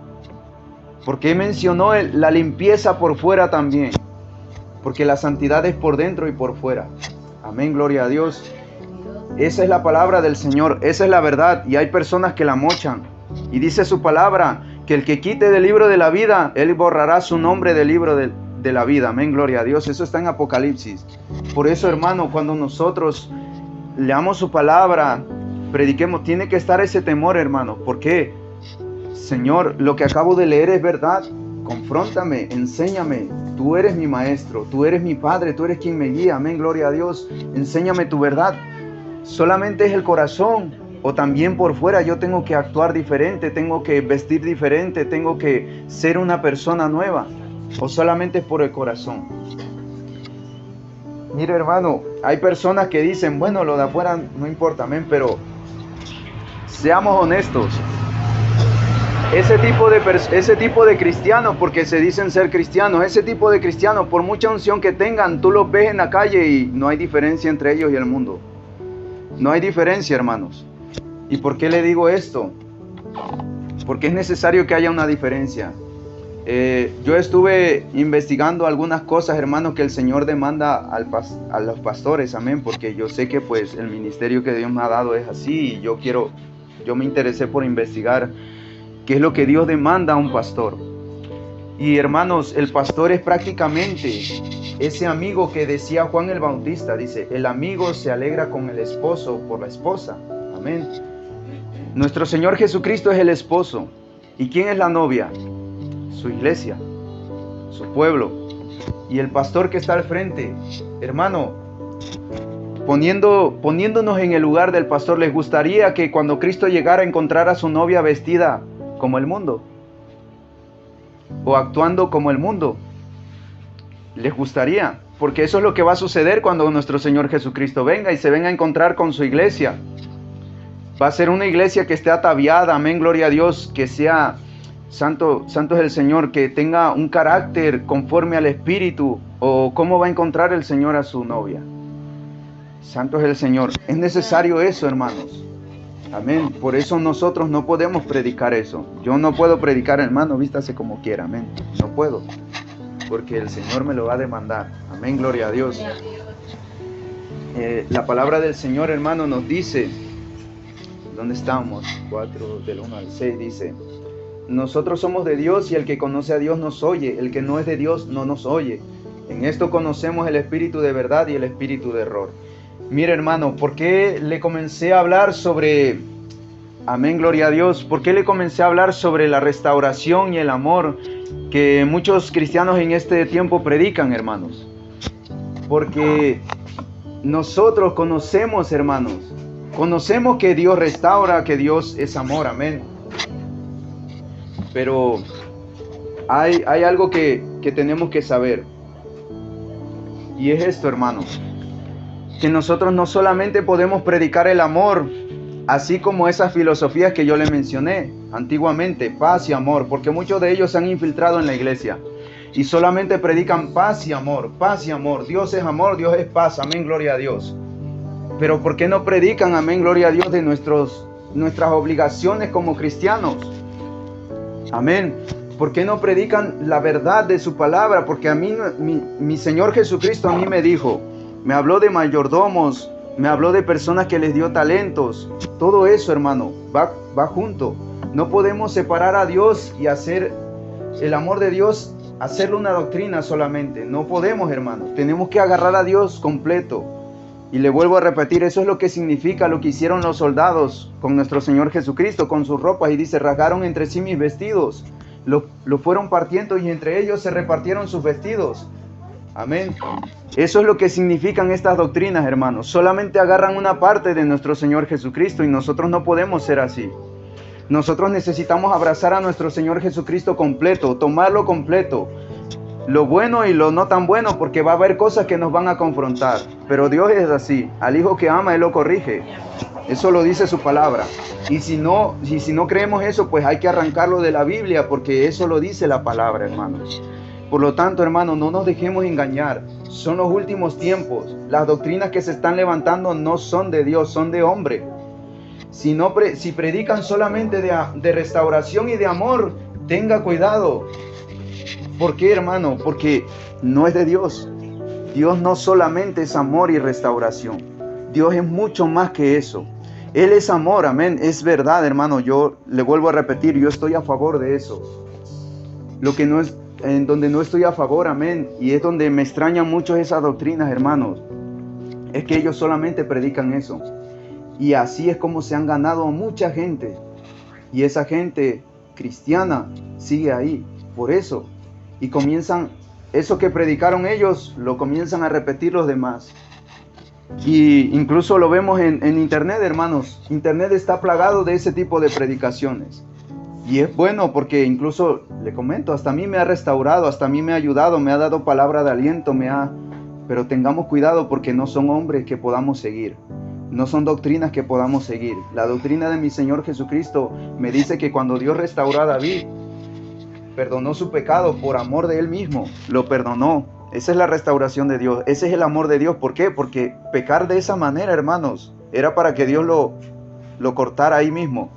¿Por qué mencionó la limpieza por fuera también? Porque la santidad es por dentro y por fuera. Amén, gloria a Dios. Esa es la palabra del Señor, esa es la verdad, y hay personas que la mochan. Y dice su palabra, que el que quite del libro de la vida, Él borrará su nombre del libro de la vida. Amén, gloria a Dios. Eso está en Apocalipsis. Por eso, hermano, cuando nosotros leamos su palabra, prediquemos, tiene que estar ese temor, hermano. ¿Por qué? Señor, lo que acabo de leer es verdad. Confróntame, enséñame. Tú eres mi maestro, tú eres mi padre, tú eres quien me guía. Amén, gloria a Dios. Enséñame tu verdad. Solamente es el corazón o también por fuera yo tengo que actuar diferente, tengo que vestir diferente, tengo que ser una persona nueva, o solamente es por el corazón. Mira, hermano, hay personas que dicen, bueno, lo de afuera no importa, amén, pero seamos honestos. Ese tipo de cristianos, porque se dicen ser cristianos, ese tipo de cristianos, por mucha unción que tengan, tú los ves en la calle y no hay diferencia entre ellos y el mundo. No hay diferencia, hermanos. ¿Y por qué le digo esto? Porque es necesario que haya una diferencia. Yo estuve investigando algunas cosas, hermanos, que el Señor demanda a los pastores, amén, porque yo sé que pues el ministerio que Dios me ha dado es así y yo me interesé por investigar qué es lo que Dios demanda a un pastor. Y hermanos, el pastor es prácticamente ese amigo que decía Juan el Bautista, dice, el amigo se alegra con el esposo por la esposa, amén. Nuestro Señor Jesucristo es el esposo. ¿Y quién es la novia? Su iglesia, su pueblo. Y el pastor que está al frente, hermano, poniéndonos en el lugar del pastor, ¿les gustaría que cuando Cristo llegara encontrara a su novia vestida como el mundo? ¿O actuando como el mundo? ¿Les gustaría? Porque eso es lo que va a suceder cuando nuestro Señor Jesucristo venga y se venga a encontrar con su iglesia. Va a ser una iglesia que esté ataviada, amén, gloria a Dios, que sea santo es el Señor, que tenga un carácter conforme al Espíritu. ¿O cómo va a encontrar el Señor a su novia? Santo es el Señor. Es necesario eso, hermanos. Amén. Por eso nosotros no podemos predicar eso. Yo no puedo predicar, hermano, vístase como quiera, amén. No puedo, porque el Señor me lo va a demandar. Amén, gloria a Dios. La palabra del Señor, hermano, nos dice, ¿dónde estamos? 4 del 1 al 6 dice, nosotros somos de Dios y el que conoce a Dios nos oye, el que no es de Dios no nos oye. En esto conocemos el espíritu de verdad y el espíritu de error. Mire, hermano, ¿por qué le comencé a hablar sobre, amén, gloria a Dios, por qué le comencé a hablar sobre la restauración y el amor que muchos cristianos en este tiempo predican, hermanos? Porque nosotros conocemos, hermanos, conocemos que Dios restaura, que Dios es amor, amén. Pero hay algo que tenemos que saber. Y es esto, hermanos, que nosotros no solamente podemos predicar el amor, así como esas filosofías que yo le mencioné antiguamente, paz y amor, porque muchos de ellos se han infiltrado en la iglesia y solamente predican paz y amor, Dios es amor, Dios es paz, amén, gloria a Dios. Pero ¿por qué no predican, amén, gloria a Dios, de nuestras obligaciones como cristianos? Amén. ¿Por qué no predican la verdad de su palabra? Porque a mí, mi Señor Jesucristo a mí me dijo, me habló de mayordomos, me habló de personas que les dio talentos. Todo eso, hermano, va junto. No podemos separar a Dios y hacer el amor de Dios, hacerlo una doctrina solamente. No podemos, hermano. Tenemos que agarrar a Dios completo. Y le vuelvo a repetir, eso es lo que significa lo que hicieron los soldados con nuestro Señor Jesucristo, con sus ropas. Y dice, rasgaron entre sí mis vestidos. Lo fueron partiendo y entre ellos se repartieron sus vestidos. Amén. Eso es lo que significan estas doctrinas, hermanos. Solamente agarran una parte de nuestro Señor Jesucristo y nosotros no podemos ser así. Nosotros necesitamos abrazar a nuestro Señor Jesucristo completo, tomarlo completo. Lo bueno y lo no tan bueno, porque va a haber cosas que nos van a confrontar. Pero Dios es así. Al hijo que ama, Él lo corrige. Eso lo dice su palabra. Y si no creemos eso, pues hay que arrancarlo de la Biblia, porque eso lo dice la palabra, hermanos. Por lo tanto, hermanos, no nos dejemos engañar. Son los últimos tiempos. Las doctrinas que se están levantando no son de Dios, son de hombre. Si predican solamente de restauración y de amor, tenga cuidado. ¿Por qué, hermano? Porque no es de Dios. Dios no solamente es amor y restauración. Dios es mucho más que eso. Él es amor, amén. Es verdad, hermano. Yo le vuelvo a repetir, yo estoy a favor de eso. Lo que no es, en donde no estoy a favor, amén, y es donde me extrañan mucho esas doctrinas, hermanos, es que ellos solamente predican eso. Y así es como se han ganado a mucha gente. Y esa gente cristiana sigue ahí, por eso. Y comienzan, eso que predicaron ellos, lo comienzan a repetir los demás. Y incluso lo vemos en internet, hermanos. Internet está plagado de ese tipo de predicaciones. Y es bueno porque incluso, le comento, hasta a mí me ha restaurado, hasta a mí me ha ayudado, me ha dado palabra de aliento, pero tengamos cuidado porque no son hombres que podamos seguir. No son doctrinas que podamos seguir. La doctrina de mi Señor Jesucristo me dice que cuando Dios restauró a David, perdonó su pecado por amor de Él mismo. Lo perdonó. Esa es la restauración de Dios. Ese es el amor de Dios. ¿Por qué? Porque pecar de esa manera, hermanos, era para que Dios lo cortara ahí mismo.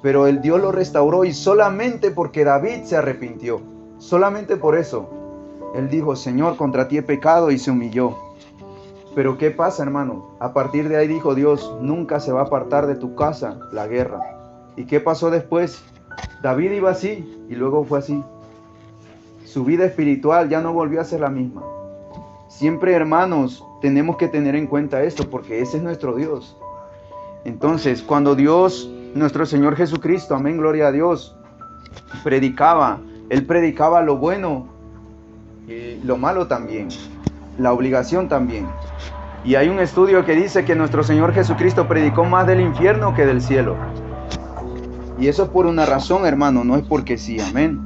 Pero el Dios lo restauró y solamente porque David se arrepintió. Solamente por eso. Él dijo, Señor, contra ti he pecado, y se humilló. Pero ¿qué pasa, hermano? A partir de ahí dijo Dios, nunca se va a apartar de tu casa la guerra. ¿Y qué pasó después? David iba así y luego fue así. Su vida espiritual ya no volvió a ser la misma. Siempre, hermanos, tenemos que tener en cuenta esto porque ese es nuestro Dios. Entonces, cuando Dios, nuestro Señor Jesucristo, amén, gloria a Dios, predicaba, Él predicaba lo bueno y lo malo también, la obligación también. Y hay un estudio que dice que nuestro Señor Jesucristo predicó más del infierno que del cielo. Y eso es por una razón, hermano, no es porque sí, amén.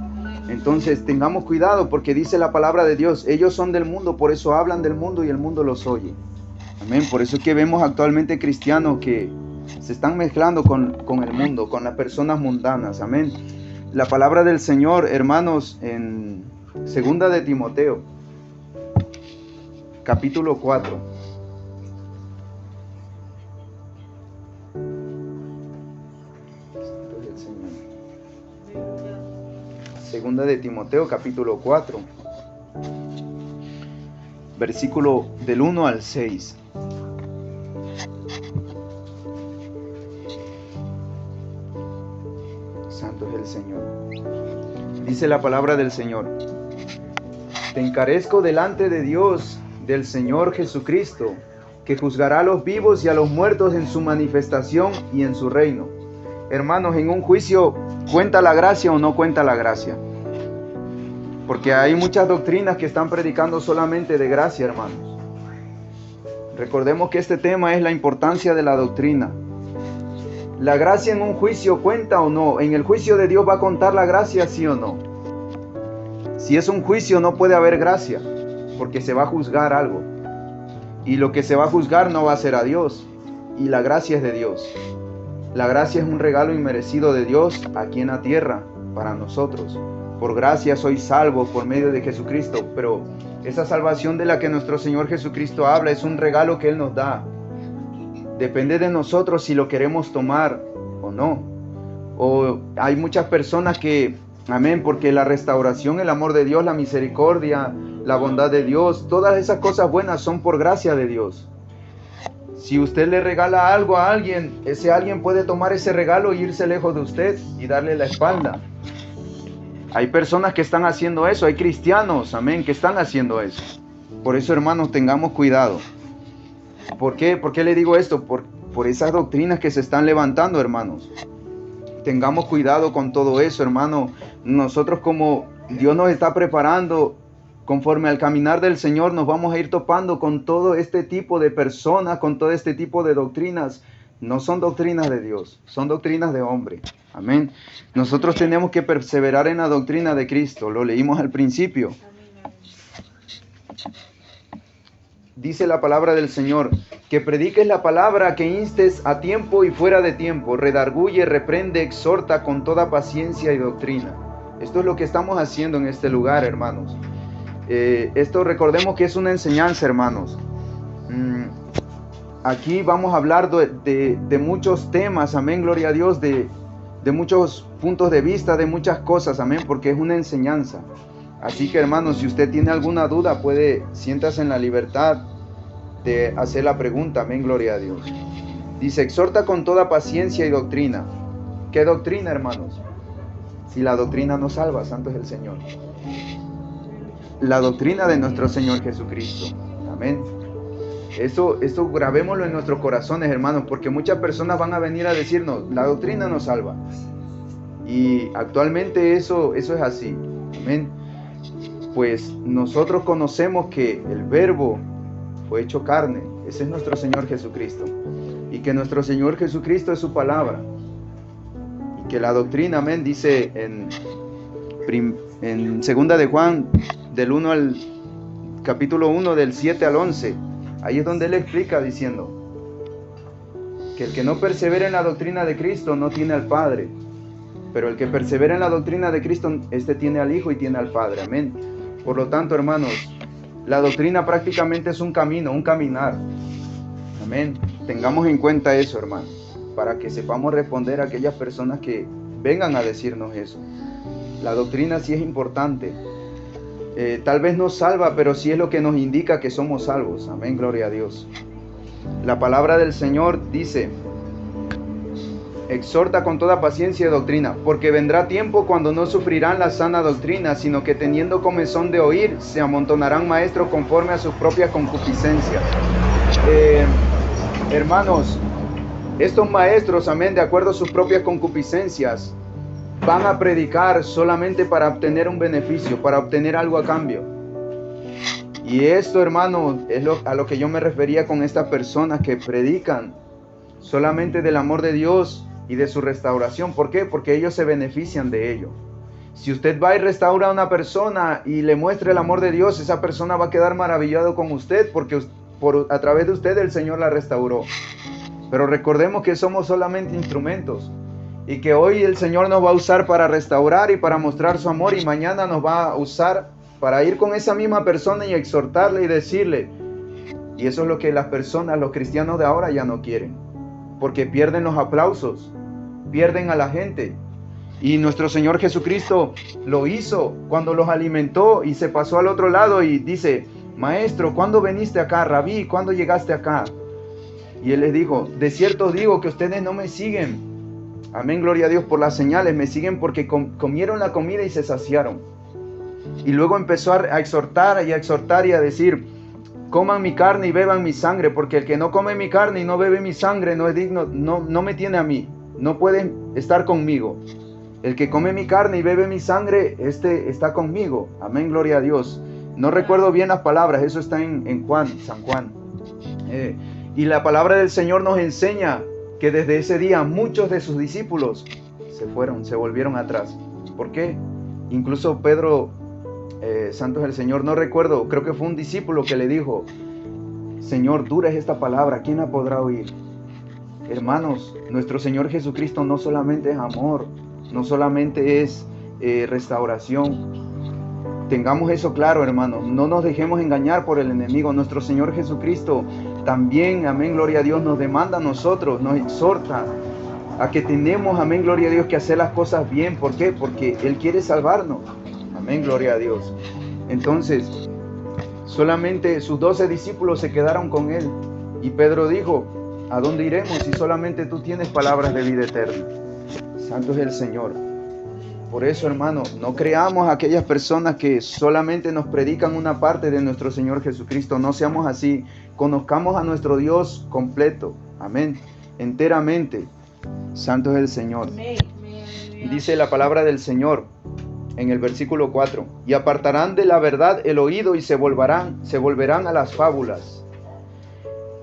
Entonces tengamos cuidado porque dice la palabra de Dios, ellos son del mundo, por eso hablan del mundo y el mundo los oye. Amén, por eso es que vemos actualmente cristianos que se están mezclando con el mundo, con las personas mundanas, amén. La palabra del Señor, hermanos, en 2 de Timoteo, capítulo 4. Segunda de Timoteo, capítulo 4, versículo del 1 al 6. Santo es el Señor. Dice la palabra del Señor: Te encarezco delante de Dios, del Señor Jesucristo, que juzgará a los vivos y a los muertos en su manifestación y en su reino. Hermanos, en un juicio, ¿cuenta la gracia o no cuenta la gracia? Porque hay muchas doctrinas que están predicando solamente de gracia, hermanos. Recordemos que este tema es la importancia de la doctrina. ¿La gracia en un juicio cuenta o no? ¿En el juicio de Dios va a contar la gracia, sí o no? Si es un juicio no puede haber gracia, porque se va a juzgar algo. Y lo que se va a juzgar no va a ser a Dios. Y la gracia es de Dios. La gracia es un regalo inmerecido de Dios aquí en la tierra para nosotros. Por gracia sois salvos por medio de Jesucristo, pero esa salvación de la que nuestro Señor Jesucristo habla es un regalo que Él nos da. Depende de nosotros si lo queremos tomar o no. O hay muchas personas que, amén, porque la restauración, el amor de Dios, la misericordia, la bondad de Dios, todas esas cosas buenas son por gracia de Dios. Si usted le regala algo a alguien, ese alguien puede tomar ese regalo e irse lejos de usted y darle la espalda. Hay personas que están haciendo eso, hay cristianos, amén, que están haciendo eso. Por eso, hermanos, tengamos cuidado. ¿Por qué? ¿Por qué le digo esto? Por esas doctrinas que se están levantando, hermanos. Tengamos cuidado con todo eso, hermano. Nosotros, como Dios nos está preparando, conforme al caminar del Señor, nos vamos a ir topando con todo este tipo de personas, con todo este tipo de doctrinas. No son doctrinas de Dios, son doctrinas de hombre. Amén. Nosotros tenemos que perseverar en la doctrina de Cristo. Lo leímos al principio. dice la palabra del Señor, que prediques la palabra, que instes a tiempo y fuera de tiempo, redarguye, reprende, exhorta con toda paciencia y doctrina. Esto es lo que estamos haciendo en este lugar, hermanos. Esto recordemos que es una enseñanza, hermanos. Aquí vamos a hablar de muchos temas, amén, gloria a Dios, de muchos puntos de vista, de muchas cosas, amén, porque es una enseñanza. Así que, hermanos, si usted tiene alguna duda, siéntase en la libertad de hacer la pregunta, amén, gloria a Dios. Dice, exhorta con toda paciencia y doctrina. ¿Qué doctrina, hermanos? Si la doctrina no salva, santo es el Señor. La doctrina de nuestro Señor Jesucristo, amén. Eso grabémoslo en nuestros corazones, hermanos, porque muchas personas van a venir a decirnos, la doctrina nos salva. Y actualmente eso es así, amén. Pues nosotros conocemos que el Verbo fue hecho carne, ese es nuestro Señor Jesucristo, y que nuestro Señor Jesucristo es su palabra, y que la doctrina, amén, dice en segunda de Juan, del 1 al capítulo 1, del 7 al 11, ahí es donde él explica diciendo que el que no persevera en la doctrina de Cristo no tiene al Padre, pero el que persevera en la doctrina de Cristo, este tiene al Hijo y tiene al Padre, amén. Por lo tanto, hermanos, la doctrina prácticamente es un camino, un caminar, amén. Tengamos en cuenta eso, hermanos, para que sepamos responder a aquellas personas que vengan a decirnos eso. La doctrina sí es importante. Tal vez nos salva, pero sí es lo que nos indica que somos salvos. Amén, gloria a Dios. La palabra del Señor dice, exhorta con toda paciencia y doctrina, porque vendrá tiempo cuando no sufrirán la sana doctrina, sino que teniendo comezón de oír, se amontonarán maestros conforme a sus propias concupiscencias. Hermanos, estos maestros, amén, de acuerdo a sus propias concupiscencias, van a predicar solamente para obtener un beneficio, para obtener algo a cambio. Y esto, hermano, es a lo que yo me refería con estas personas que predican solamente del amor de Dios y de su restauración. ¿Por qué? Porque ellos se benefician de ello. Si usted va y restaura a una persona y le muestra el amor de Dios, esa persona va a quedar maravillado con usted porque a través de usted el Señor la restauró. Pero recordemos que somos solamente instrumentos. Y que hoy el Señor nos va a usar para restaurar y para mostrar su amor, y mañana nos va a usar para ir con esa misma persona y exhortarle y decirle. Y eso es lo que las personas, los cristianos de ahora ya no quieren, porque pierden los aplausos, pierden a la gente. Y nuestro Señor Jesucristo lo hizo cuando los alimentó y se pasó al otro lado y dice, maestro, ¿cuándo viniste acá? Rabí, ¿cuándo llegaste acá? Y él les dijo, de cierto os digo que ustedes no me siguen. Amén, gloria a Dios, por las señales, me siguen porque comieron la comida y se saciaron. Y luego empezó a exhortar y a decir, coman mi carne y beban mi sangre, porque el que no come mi carne y no bebe mi sangre no es digno, no me tiene a mí, no puede estar conmigo. El que come mi carne y bebe mi sangre, este está conmigo. Amén, gloria a Dios. No recuerdo bien las palabras, eso está en San Juan. Y la palabra del Señor nos enseña que desde ese día muchos de sus discípulos se volvieron atrás. ¿Por qué? Incluso Pedro, santo es el Señor, no recuerdo, creo que fue un discípulo que le dijo, Señor, dura es esta palabra, ¿quién la podrá oír? Hermanos, nuestro Señor Jesucristo no solamente es amor, no solamente es restauración. Tengamos eso claro, hermanos, no nos dejemos engañar por el enemigo. Nuestro Señor Jesucristo también, amén, gloria a Dios, nos demanda a nosotros, nos exhorta a que tenemos, amén, gloria a Dios, que hacer las cosas bien. ¿Por qué? Porque Él quiere salvarnos. Amén, gloria a Dios. Entonces, solamente sus 12 discípulos se quedaron con Él. Y Pedro dijo, ¿a dónde iremos si solamente tú tienes palabras de vida eterna? Santo es el Señor. Por eso, hermano, no creamos a aquellas personas que solamente nos predican una parte de nuestro Señor Jesucristo. No seamos así. Conozcamos a nuestro Dios completo. Amén. Enteramente. Santo es el Señor. Dice la palabra del Señor en el versículo 4. Y apartarán de la verdad el oído y se volverán a las fábulas.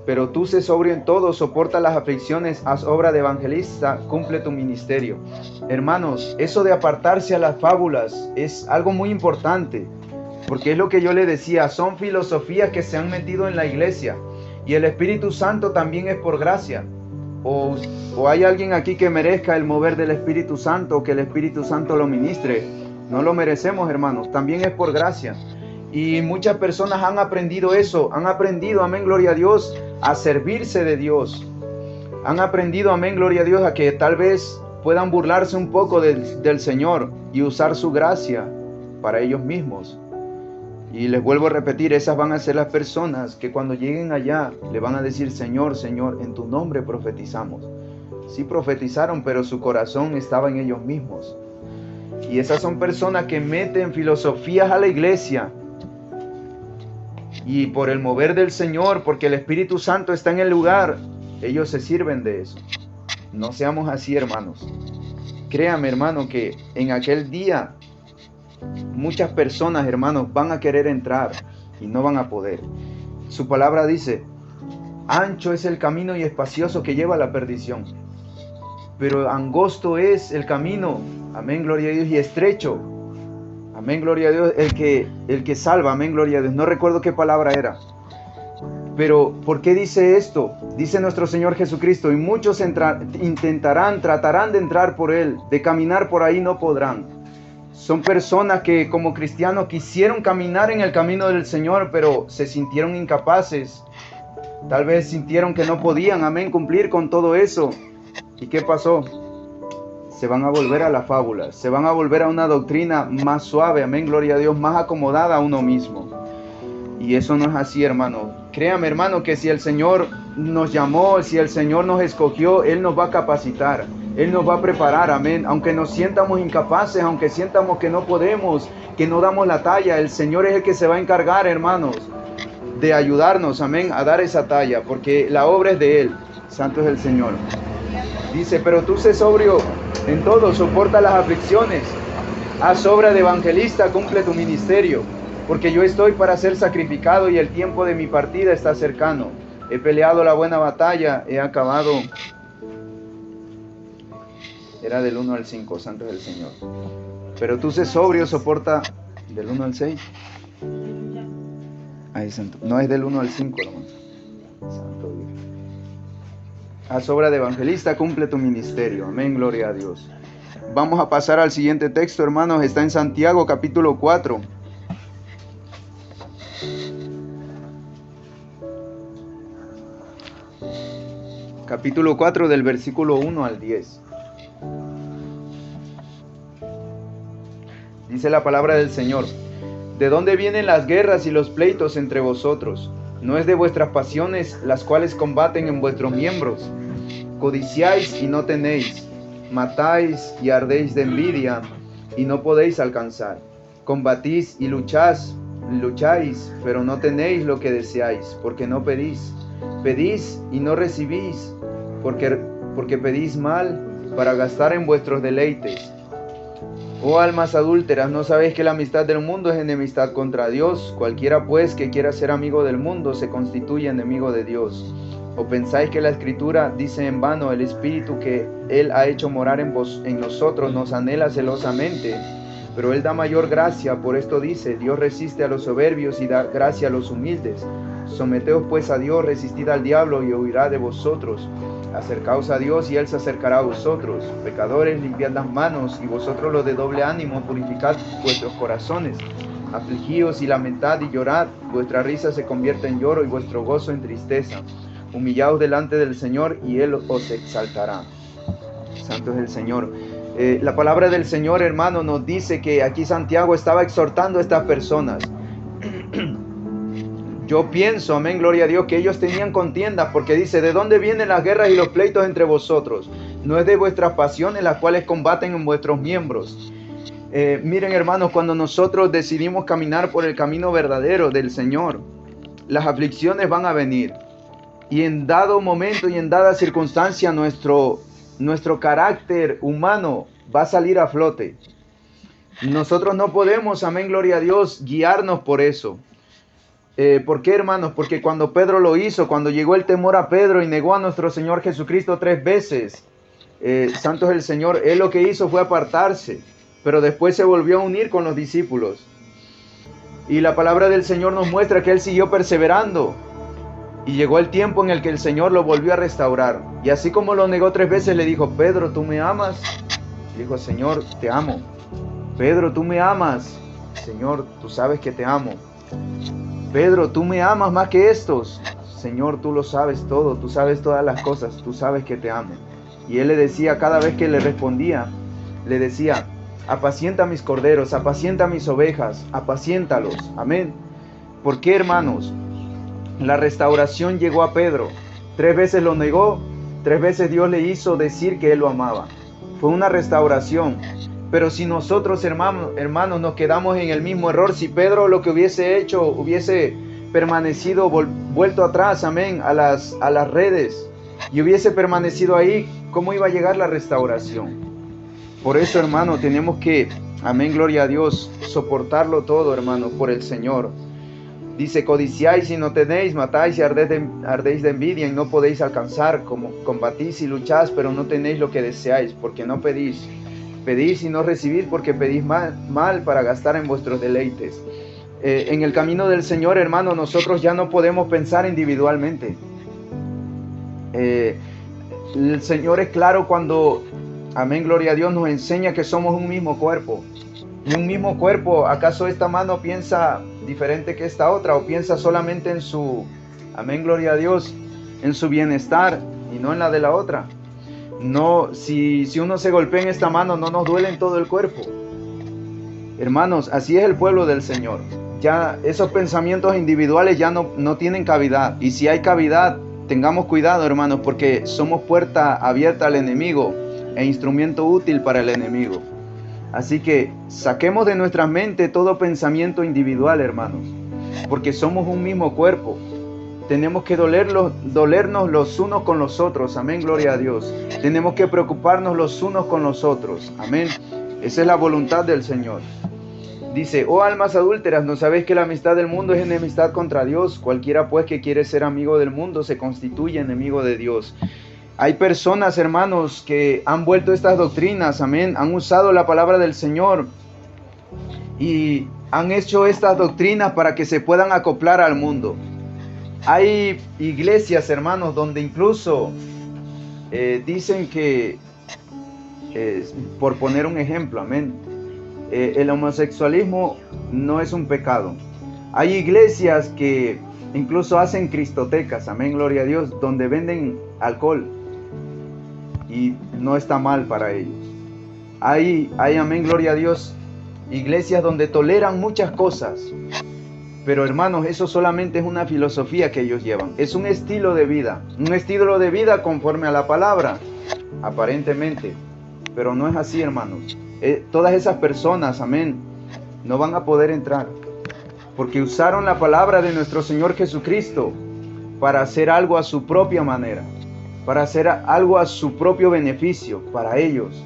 Pero tú sé sobrio en todo, soporta las aflicciones, haz obra de evangelista, cumple tu ministerio. Hermanos, eso de apartarse a las fábulas es algo muy importante. Porque es lo que yo le decía, son filosofías que se han metido en la iglesia. Y el Espíritu Santo también es por gracia. O hay alguien aquí que merezca el mover del Espíritu Santo, que el Espíritu Santo lo ministre. No lo merecemos, hermanos, también es por gracia. Y muchas personas han aprendido eso, han aprendido, amén, gloria a Dios, a servirse de Dios. Han aprendido, amén, gloria a Dios, a que tal vez puedan burlarse un poco del Señor y usar su gracia para ellos mismos. Y les vuelvo a repetir, esas van a ser las personas que cuando lleguen allá le van a decir, Señor, Señor, en tu nombre profetizamos. Sí profetizaron, pero su corazón estaba en ellos mismos. Y esas son personas que meten filosofías a la iglesia. Y por el mover del Señor, porque el Espíritu Santo está en el lugar, ellos se sirven de eso. No seamos así, hermanos. Créame, hermano, que en aquel día muchas personas, hermanos, van a querer entrar y no van a poder. Su palabra dice, ancho es el camino y espacioso que lleva a la perdición, pero angosto es el camino, amén, gloria a Dios, y estrecho, amén, gloria a Dios, el que salva, amén, gloria a Dios. No recuerdo qué palabra era, pero ¿por qué dice esto? Dice nuestro Señor Jesucristo, y muchos tratarán de entrar por él, de caminar por ahí no podrán. Son personas que como cristianos quisieron caminar en el camino del Señor, pero se sintieron incapaces. Tal vez sintieron que no podían, amén, cumplir con todo eso. ¿Y qué pasó? Se van a volver a las fábulas, se van a volver a una doctrina más suave, amén, gloria a Dios, más acomodada a uno mismo. Y eso no es así, hermano. Créame, hermano, que si el Señor nos llamó, si el Señor nos escogió, Él nos va a capacitar. Él nos va a preparar, amén. Aunque nos sientamos incapaces, aunque sientamos que no podemos, que no damos la talla, el Señor es el que se va a encargar, hermanos, de ayudarnos, amén, a dar esa talla, porque la obra es de Él. Santo es el Señor. Dice, pero tú sé sobrio en todo, soporta las aflicciones, haz obra de evangelista, cumple tu ministerio, porque yo estoy para ser sacrificado y el tiempo de mi partida está cercano. He peleado la buena batalla, he acabado. Era del 1 al 5, santo es el Señor. Pero tú sé sobrio, soporta del 1 al 6. Ay, santo. No es del 1 al 5, hermano. Santo Dios. Haz obra de evangelista, cumple tu ministerio. Amén, gloria a Dios. Vamos a pasar al siguiente texto, hermanos. Está en Santiago, capítulo 4. Capítulo 4 del versículo 1 al 10. Dice la palabra del Señor: ¿de dónde vienen las guerras y los pleitos entre vosotros? ¿No es de vuestras pasiones las cuales combaten en vuestros miembros? Codiciáis y no tenéis, matáis y ardéis de envidia y no podéis alcanzar. Combatís y lucháis, pero no tenéis lo que deseáis, porque no pedís. Pedís y no recibís, porque pedís mal para gastar en vuestros deleites. Oh almas adúlteras, ¿no sabéis que la amistad del mundo es enemistad contra Dios? Cualquiera pues que quiera ser amigo del mundo se constituye enemigo de Dios. ¿O pensáis que la Escritura dice en vano, el Espíritu que Él ha hecho morar en nosotros nos anhela celosamente? Pero Él da mayor gracia, por esto dice, Dios resiste a los soberbios y da gracia a los humildes. Someteos pues a Dios, resistid al diablo y huirá de vosotros. Acercaos a Dios y Él se acercará a vosotros. Pecadores, limpiad las manos, y vosotros los de doble ánimo, purificad vuestros corazones. Afligíos y lamentad y llorad, vuestra risa se convierte en lloro y vuestro gozo en tristeza. Humillaos delante del Señor y Él os exaltará. Santo es el Señor. La palabra del Señor, hermano, nos dice que aquí Santiago estaba exhortando a estas personas. Yo pienso, amén, gloria a Dios, que ellos tenían contiendas, porque dice, ¿de dónde vienen las guerras y los pleitos entre vosotros? No es de vuestras pasiones las cuales combaten en vuestros miembros. Miren, hermanos, cuando nosotros decidimos caminar por el camino verdadero del Señor, las aflicciones van a venir. Y en dado momento y en dada circunstancia, nuestro carácter humano va a salir a flote. Nosotros no podemos, amén, gloria a Dios, guiarnos por eso. ¿Por qué, hermanos? Porque cuando Pedro lo hizo, cuando llegó el temor a Pedro y negó a nuestro Señor Jesucristo 3 veces, santo es el Señor, Él lo que hizo fue apartarse, pero después se volvió a unir con los discípulos. Y la palabra del Señor nos muestra que él siguió perseverando. Y llegó el tiempo en el que el Señor lo volvió a restaurar. Y así como lo negó 3 veces, le dijo: Pedro, ¿tú me amas? Le dijo: Señor, te amo. Pedro, ¿tú me amas? Señor, tú sabes que te amo. Pedro, ¿tú me amas más que estos? Señor, tú lo sabes todo, tú sabes todas las cosas, tú sabes que te amo. Y él le decía, cada vez que le respondía, le decía: apacienta mis corderos, apacienta mis ovejas, apaciéntalos. Amén. ¿Por qué, hermanos? La restauración llegó a Pedro. 3 veces lo negó, 3 veces Dios le hizo decir que él lo amaba. Fue una restauración. Pero si nosotros, hermanos, nos quedamos en el mismo error, si Pedro lo que hubiese hecho, hubiese permanecido, vuelto atrás, amén, a las redes, y hubiese permanecido ahí, ¿cómo iba a llegar la restauración? Por eso, hermano, tenemos que, amén, gloria a Dios, soportarlo todo, hermano, por el Señor. Dice: codiciáis y no tenéis, matáis y ardéis de envidia y no podéis alcanzar, como combatís y lucháis, pero no tenéis lo que deseáis, porque no pedís. Pedís y no recibís, porque pedís mal para gastar en vuestros deleites. En el camino del Señor, hermano, nosotros ya no podemos pensar individualmente. El Señor es claro cuando, amén, gloria a Dios, nos enseña que somos un mismo cuerpo. Y un mismo cuerpo, ¿acaso esta mano piensa diferente que esta otra? ¿O piensa solamente en su, amén, gloria a Dios, en su bienestar y no en la de la otra? No, si uno se golpea en esta mano, no nos duele en todo el cuerpo. Hermanos, así es el pueblo del Señor. Ya esos pensamientos individuales ya no tienen cavidad. Y si hay cavidad, tengamos cuidado, hermanos, porque somos puerta abierta al enemigo e instrumento útil para el enemigo. Así que saquemos de nuestra mente todo pensamiento individual, hermanos, porque somos un mismo cuerpo. Tenemos que dolernos los unos con los otros. Amén, gloria a Dios. Tenemos que preocuparnos los unos con los otros. Amén. Esa es la voluntad del Señor. Dice: oh almas adúlteras, ¿no sabéis que la amistad del mundo es enemistad contra Dios? Cualquiera pues que quiere ser amigo del mundo se constituye enemigo de Dios. Hay personas, hermanos, que han vuelto estas doctrinas, amén, han usado la palabra del Señor y han hecho estas doctrinas para que se puedan acoplar al mundo. Hay iglesias, hermanos, donde incluso dicen que, por poner un ejemplo, amén, el homosexualismo no es un pecado. Hay iglesias que incluso hacen cristotecas, amén, gloria a Dios, donde venden alcohol y no está mal para ellos. Hay, amén, gloria a Dios, iglesias donde toleran muchas cosas. Pero hermanos, eso solamente es una filosofía que ellos llevan. Es un estilo de vida. Un estilo de vida conforme a la palabra, aparentemente. Pero no es así, hermanos. Todas esas personas, amén, no van a poder entrar. Porque usaron la palabra de nuestro Señor Jesucristo para hacer algo a su propia manera. Para hacer algo a su propio beneficio, para ellos.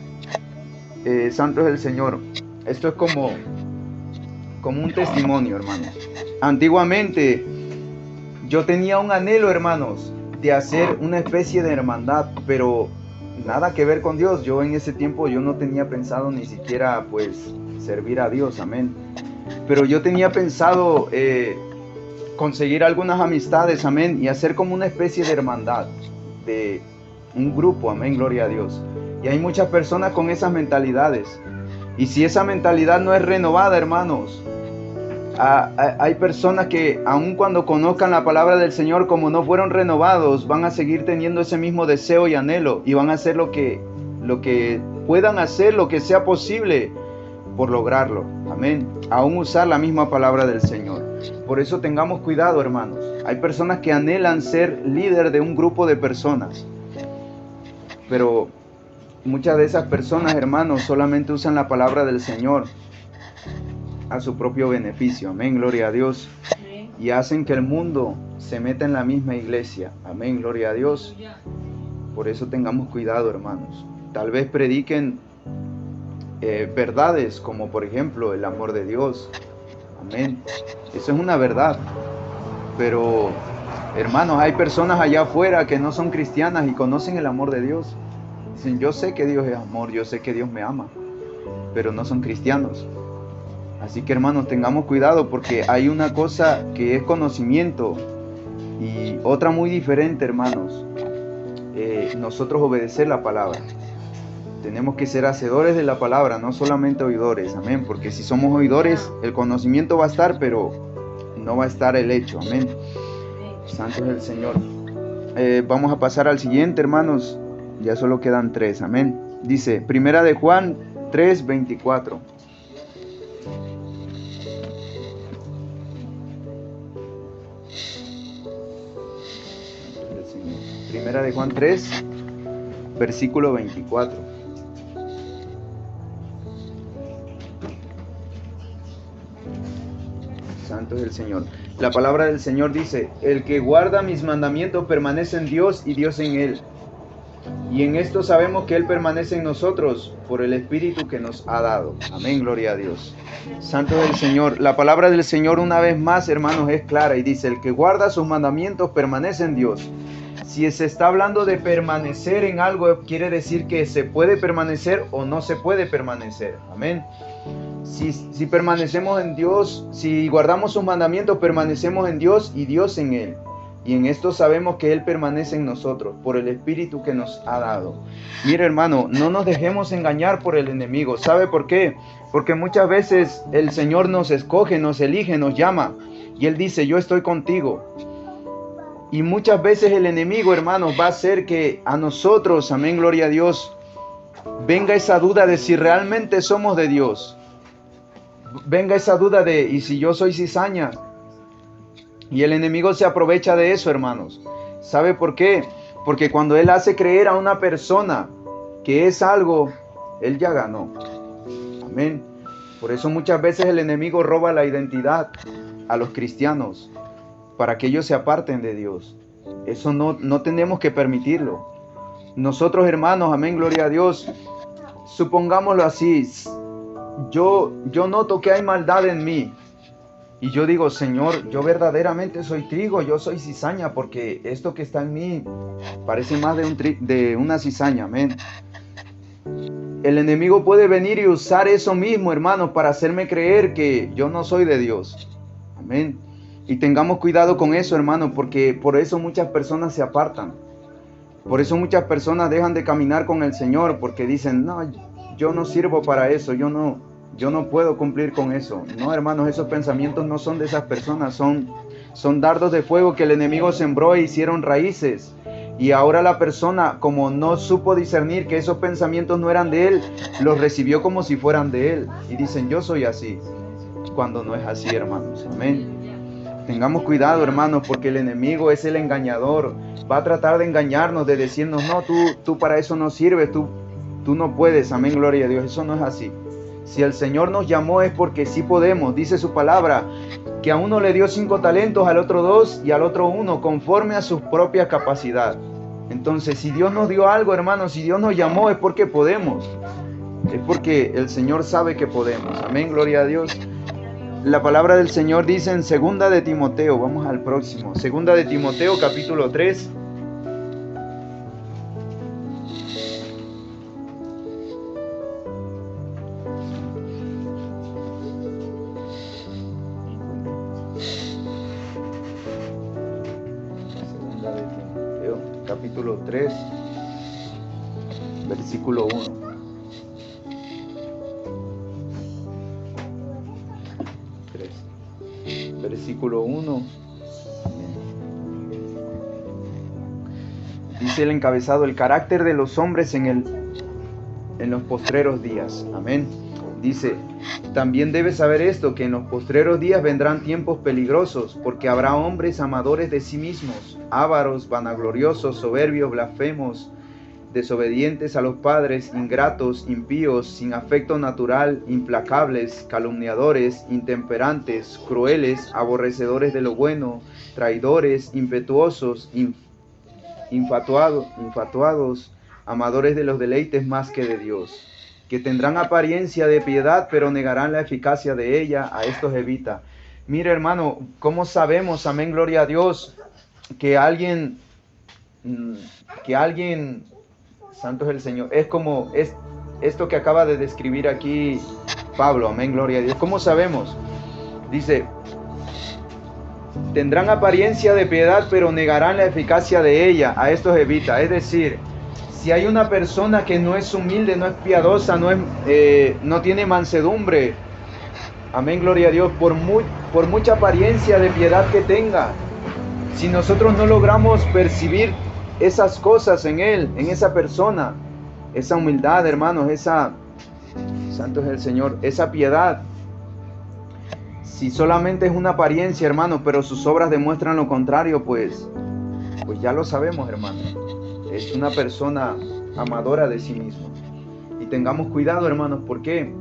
Santo es el Señor. Esto es como un testimonio, hermanos. Antiguamente yo tenía un anhelo, hermanos, de hacer una especie de hermandad, pero nada que ver con Dios. Yo en ese tiempo yo no tenía pensado ni siquiera pues servir a Dios, amén. Pero yo tenía pensado conseguir algunas amistades, amén, y hacer como una especie de hermandad, de un grupo, amén, gloria a Dios. Y hay muchas personas con esas mentalidades. Y si esa mentalidad no es renovada, hermanos, hay personas que aun cuando conozcan la palabra del Señor, como no fueron renovados, van a seguir teniendo ese mismo deseo y anhelo y van a hacer lo que puedan hacer, lo que sea posible por lograrlo. Amén. Aún usar la misma palabra del Señor. Por eso tengamos cuidado, hermanos. Hay personas que anhelan ser líder de un grupo de personas, pero muchas de esas personas, hermanos, solamente usan la palabra del Señor a su propio beneficio. Amén, gloria a Dios. Y hacen que el mundo se meta en la misma iglesia. Amén, gloria a Dios. Por eso tengamos cuidado, hermanos. Tal vez prediquen verdades como por ejemplo el amor de Dios. Amén. Eso es una verdad. Pero, hermanos, hay personas allá afuera que no son cristianas y conocen el amor de Dios. Dicen: yo sé que Dios es amor, yo sé que Dios me ama, pero no son cristianos. Así que hermanos, tengamos cuidado porque hay una cosa que es conocimiento y otra muy diferente, hermanos. Nosotros obedecer la palabra. Tenemos que ser hacedores de la palabra, no solamente oidores, amén. Porque si somos oidores, el conocimiento va a estar, pero no va a estar el hecho, amén. Santo es el Señor. Vamos a pasar al siguiente, hermanos. Ya solo quedan 3, amén. Dice, Primera de Juan 3:24. Primera de Juan 3, versículo 24. Santo es el Señor. La palabra del Señor dice, el que guarda mis mandamientos permanece en Dios y Dios en él. Y en esto sabemos que Él permanece en nosotros por el Espíritu que nos ha dado. Amén, gloria a Dios. Santo es el Señor. La palabra del Señor una vez más, hermanos, es clara y dice, el que guarda sus mandamientos permanece en Dios. Si se está hablando de permanecer en algo, quiere decir que se puede permanecer o no se puede permanecer. Amén. Si permanecemos en Dios, si guardamos sus mandamientos, permanecemos en Dios y Dios en Él. Y en esto sabemos que Él permanece en nosotros por el Espíritu que nos ha dado. Mire, hermano, no nos dejemos engañar por el enemigo. ¿Sabe por qué? Porque muchas veces el Señor nos escoge, nos elige, nos llama. Y Él dice, yo estoy contigo. Y muchas veces el enemigo, hermanos, va a hacer que a nosotros, amén, gloria a Dios, venga esa duda de si realmente somos de Dios. Venga esa duda de, ¿y si yo soy cizaña? Y el enemigo se aprovecha de eso, hermanos. ¿Sabe por qué? Porque cuando él hace creer a una persona que es algo, él ya ganó. Amén. Por eso muchas veces el enemigo roba la identidad a los cristianos para que ellos se aparten de Dios. Eso no tenemos que permitirlo. Nosotros, hermanos, amén, gloria a Dios, supongámoslo así. Yo noto que hay maldad en mí. Y yo digo, Señor, yo verdaderamente soy trigo, yo soy cizaña, porque esto que está en mí parece más de una cizaña, amén. El enemigo puede venir y usar eso mismo, hermanos, para hacerme creer que yo no soy de Dios, amén. Y tengamos cuidado con eso, hermanos, porque por eso muchas personas se apartan. Por eso muchas personas dejan de caminar con el Señor, porque dicen, no, yo no sirvo para eso, yo no puedo cumplir con eso. No, hermanos, esos pensamientos no son de esas personas, son dardos de fuego que el enemigo sembró e hicieron raíces. Y ahora la persona, como no supo discernir que esos pensamientos no eran de él, los recibió como si fueran de él. Y dicen, yo soy así, cuando no es así, hermanos. Amén. Tengamos cuidado, hermanos, porque el enemigo es el engañador. Va a tratar de engañarnos, de decirnos, no, tú para eso no sirves, tú no puedes. Amén, gloria a Dios. Eso no es así. Si el Señor nos llamó es porque sí podemos. Dice su palabra que a uno le dio 5 talentos, al otro 2 y al otro 1, conforme a su propia capacidad. Entonces, si Dios nos dio algo, hermanos, si Dios nos llamó es porque podemos. Es porque el Señor sabe que podemos. Amén, gloria a Dios. La palabra del Señor dice en 2 de Timoteo, vamos al próximo. 2 de Timoteo, capítulo 3. Capítulo 3, versículo 1. 3, versículo 1. Dice el encabezado, el carácter de los hombres en los postreros días. Amén. Dice, también debes saber esto, que en los postreros días vendrán tiempos peligrosos, porque habrá hombres amadores de sí mismos, ávaros, vanagloriosos, soberbios, blasfemos, desobedientes a los padres, ingratos, impíos, sin afecto natural, implacables, calumniadores, intemperantes, crueles, aborrecedores de lo bueno, traidores, impetuosos, infatuados, amadores de los deleites más que de Dios, que tendrán apariencia de piedad, pero negarán la eficacia de ella. A estos evita. Mire, hermano, ¿cómo sabemos, amén, gloria a Dios, que alguien, santo es el Señor, es como esto que acaba de describir aquí Pablo, amén, gloria a Dios. ¿Cómo sabemos? Dice, tendrán apariencia de piedad, pero negarán la eficacia de ella. A esto se evita. Es decir, si hay una persona que no es humilde, no es piadosa, no tiene mansedumbre, amén, gloria a Dios, por mucha apariencia de piedad que tenga, si nosotros no logramos percibir esas cosas en él, en esa persona, esa humildad, hermanos, santo es el Señor, esa piedad, si solamente es una apariencia, hermanos, pero sus obras demuestran lo contrario, pues ya lo sabemos, hermanos. Es una persona amadora de sí mismo. Y tengamos cuidado, hermanos, porque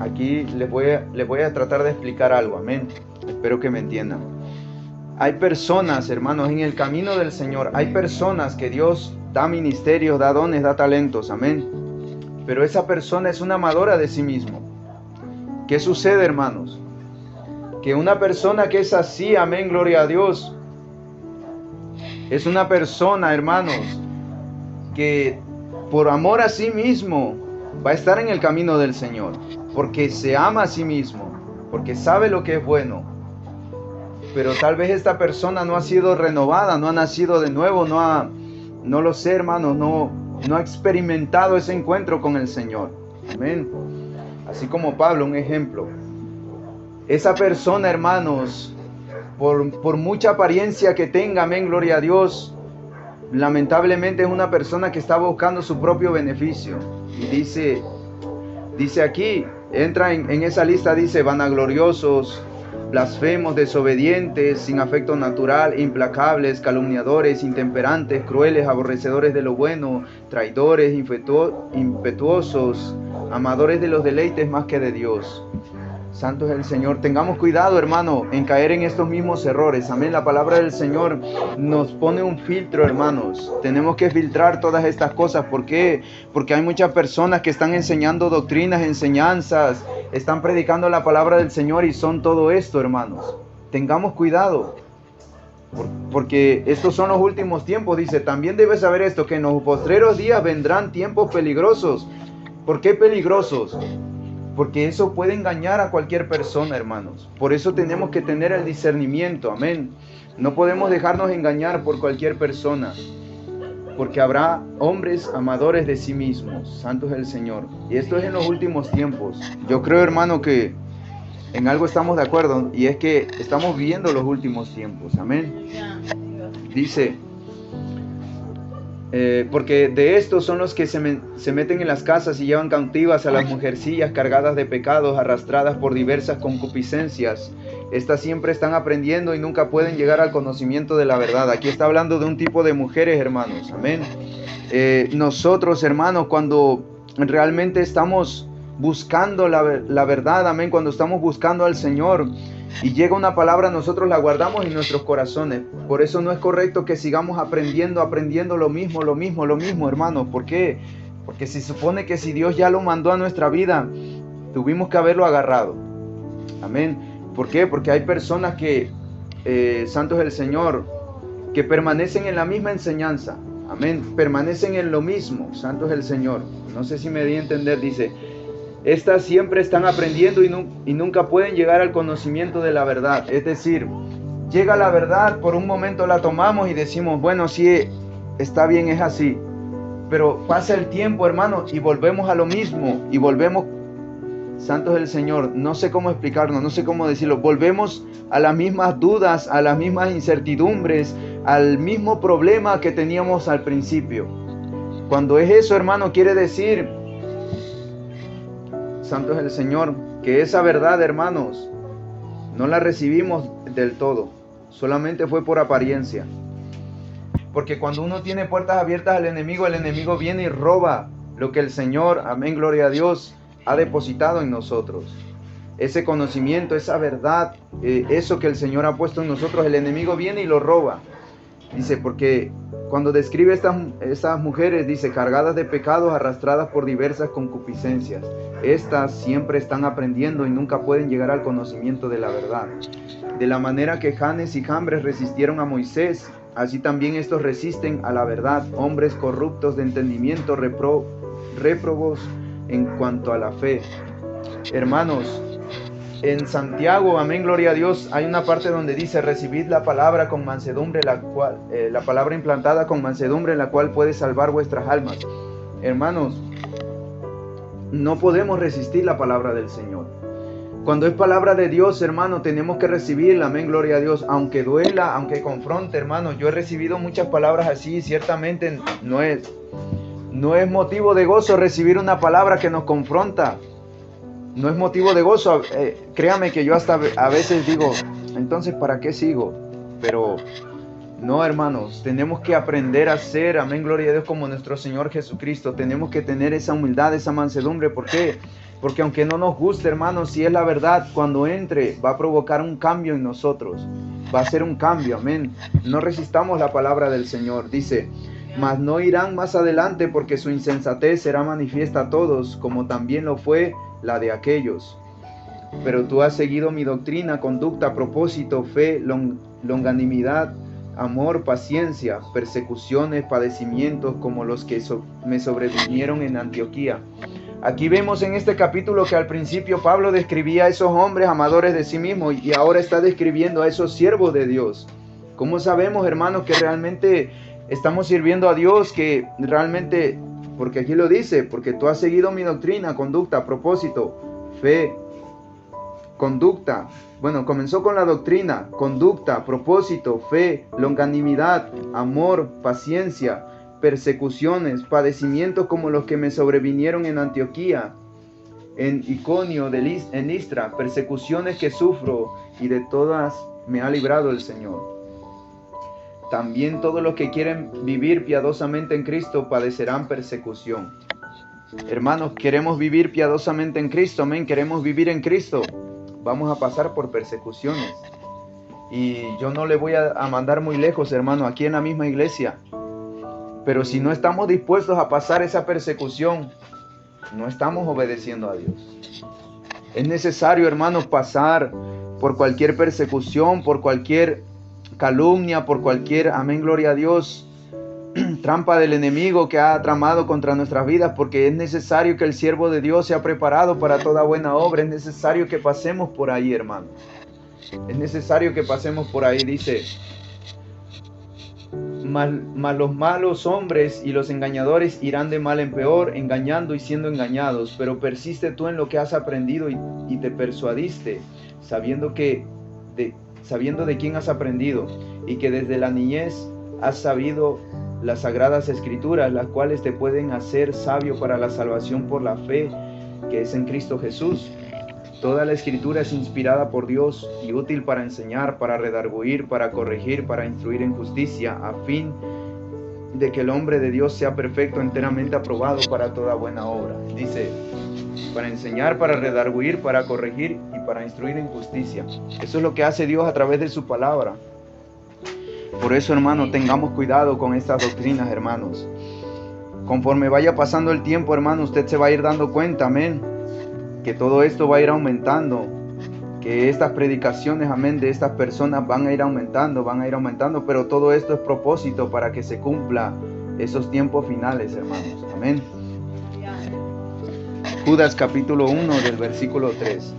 aquí les voy a tratar de explicar algo, amén. Espero que me entiendan. Hay personas, hermanos, en el camino del Señor, hay personas que Dios da ministerios, da dones, da talentos, amén. Pero esa persona es una amadora de sí mismo. ¿Qué sucede, hermanos? Que una persona que es así, amén, gloria a Dios, es una persona, hermanos, que por amor a sí mismo va a estar en el camino del Señor, porque se ama a sí mismo, porque sabe lo que es bueno. Pero tal vez esta persona no ha sido renovada, no ha nacido de nuevo, no lo sé, hermanos, no ha experimentado ese encuentro con el Señor. Amén. Así como Pablo, un ejemplo. Esa persona, hermanos, por mucha apariencia que tenga, amén, gloria a Dios, lamentablemente es una persona que está buscando su propio beneficio. Y dice aquí, entra en esa lista, dice, vanagloriosos, blasfemos, desobedientes, sin afecto natural, implacables, calumniadores, intemperantes, crueles, aborrecedores de lo bueno, traidores, impetuosos, amadores de los deleites más que de Dios. Santo es el Señor. Tengamos cuidado, hermano, en caer en estos mismos errores. Amén. La palabra del Señor nos pone un filtro, hermanos. Tenemos que filtrar todas estas cosas. ¿Por qué? Porque hay muchas personas que están enseñando doctrinas, enseñanzas, están predicando la palabra del Señor y son todo esto, hermanos. Tengamos cuidado. Porque estos son los últimos tiempos. Dice, también debes saber esto, que en los postreros días vendrán tiempos peligrosos. ¿Por qué peligrosos? Porque eso puede engañar a cualquier persona, hermanos. Por eso tenemos que tener el discernimiento, amén. No podemos dejarnos engañar por cualquier persona, porque habrá hombres amadores de sí mismos. Santo es el Señor. Y esto es en los últimos tiempos. Yo creo, hermano, que en algo estamos de acuerdo, y es que estamos viviendo los últimos tiempos, amén. Dice, porque de estos son los que se meten en las casas y llevan cautivas a las mujercillas cargadas de pecados, arrastradas por diversas concupiscencias. Estas siempre están aprendiendo y nunca pueden llegar al conocimiento de la verdad. Aquí está hablando de un tipo de mujeres, hermanos, amén. Nosotros, hermanos, cuando realmente estamos buscando la verdad, amén, cuando estamos buscando al Señor y llega una palabra, nosotros la guardamos en nuestros corazones. Por eso no es correcto que sigamos aprendiendo lo mismo, hermanos. ¿Por qué? Porque se supone que si Dios ya lo mandó a nuestra vida, tuvimos que haberlo agarrado. Amén. ¿Por qué? Porque hay personas que, santo es el Señor, que permanecen en la misma enseñanza. Amén. Permanecen en lo mismo. Santo es el Señor. No sé si me di a entender. Dice, estas siempre están aprendiendo y nunca pueden llegar al conocimiento de la verdad. Es decir, llega la verdad, por un momento la tomamos y decimos, bueno, sí, está bien, es así. Pero pasa el tiempo, hermano, y volvemos a lo mismo. Y volvemos, santo es el Señor, no sé cómo explicarlo, no sé cómo decirlo. Volvemos a las mismas dudas, a las mismas incertidumbres, al mismo problema que teníamos al principio. Cuando es eso, hermano, quiere decir, santo es el Señor, que esa verdad, hermanos, no la recibimos del todo, solamente fue por apariencia. Porque cuando uno tiene puertas abiertas al enemigo, el enemigo viene y roba lo que el Señor, amén, gloria a Dios, ha depositado en nosotros. Ese conocimiento, esa verdad, eso que el Señor ha puesto en nosotros, el enemigo viene y lo roba. Dice, porque cuando describe estas mujeres, dice, cargadas de pecados, arrastradas por diversas concupiscencias. Estas siempre están aprendiendo y nunca pueden llegar al conocimiento de la verdad. De la manera que Janes y Jambres resistieron a Moisés, así también estos resisten a la verdad, hombres corruptos de entendimiento, réprobos en cuanto a la fe. Hermanos, en Santiago, amén, gloria a Dios, hay una parte donde dice: recibid la palabra con mansedumbre, la palabra implantada con mansedumbre, la cual puede salvar vuestras almas. Hermanos, no podemos resistir la palabra del Señor. Cuando es palabra de Dios, hermano, tenemos que recibirla, amén, gloria a Dios, aunque duela, aunque confronte, hermano. Yo he recibido muchas palabras así, ciertamente no es motivo de gozo recibir una palabra que nos confronta. No es motivo de gozo. Créame que yo hasta a veces digo, entonces, ¿para qué sigo? Pero no, hermanos, tenemos que aprender a ser, amén, gloria a Dios, como nuestro Señor Jesucristo. Tenemos que tener esa humildad, esa mansedumbre. ¿Por qué? Porque aunque no nos guste, hermanos, si es la verdad, cuando entre va a provocar un cambio en nosotros. Va a ser un cambio, amén. No resistamos la palabra del Señor. Dice: mas no irán más adelante, porque su insensatez será manifiesta a todos, como también lo fue la de aquellos. Pero tú has seguido mi doctrina, conducta, propósito, fe, longanimidad, amor, paciencia, persecuciones, padecimientos, como los que me sobrevinieron en Antioquía. Aquí vemos en este capítulo que al principio Pablo describía a esos hombres amadores de sí mismos, y ahora está describiendo a esos siervos de Dios. ¿Cómo sabemos, hermanos, que realmente estamos sirviendo a Dios? Que realmente, porque aquí lo dice: porque tú has seguido mi doctrina, conducta, propósito, fe, conducta. Bueno, comenzó con la doctrina, conducta, propósito, fe, longanimidad, amor, paciencia, persecuciones, padecimientos como los que me sobrevinieron en Antioquía, en Iconio, en Listra, persecuciones que sufro, y de todas me ha librado el Señor. También todos los que quieren vivir piadosamente en Cristo padecerán persecución. Hermanos, queremos vivir piadosamente en Cristo, amén, queremos vivir en Cristo. Vamos a pasar por persecuciones. Y yo no le voy a mandar muy lejos, hermano, aquí en la misma iglesia. Pero si no estamos dispuestos a pasar esa persecución, no estamos obedeciendo a Dios. Es necesario, hermanos, pasar por cualquier persecución, por cualquier calumnia, por cualquier, amén, gloria a Dios, trampa del enemigo que ha tramado contra nuestras vidas, porque es necesario que el siervo de Dios sea preparado para toda buena obra. Es necesario que pasemos por ahí, hermano. Es necesario que pasemos por ahí. Dice: mas los malos hombres y los engañadores irán de mal en peor, engañando y siendo engañados. Pero persiste tú en lo que has aprendido y te persuadiste, sabiendo de quién has aprendido, y que desde la niñez has sabido las sagradas escrituras, las cuales te pueden hacer sabio para la salvación por la fe que es en Cristo Jesús. Toda la escritura es inspirada por Dios y útil para enseñar, para redarguir, para corregir, para instruir en justicia, a fin de que el hombre de Dios sea perfecto, enteramente aprobado para toda buena obra. Dice: para enseñar, para redarguir, para corregir y para instruir en justicia. Eso es lo que hace Dios a través de su palabra. Por eso, hermano, tengamos cuidado con estas doctrinas, hermanos. Conforme vaya pasando el tiempo, hermano, usted se va a ir dando cuenta, amén, que todo esto va a ir aumentando, que estas predicaciones, amén, de estas personas van a ir aumentando, pero todo esto es propósito para que se cumpla esos tiempos finales, hermanos, amén. Judas capítulo 1 del versículo 3.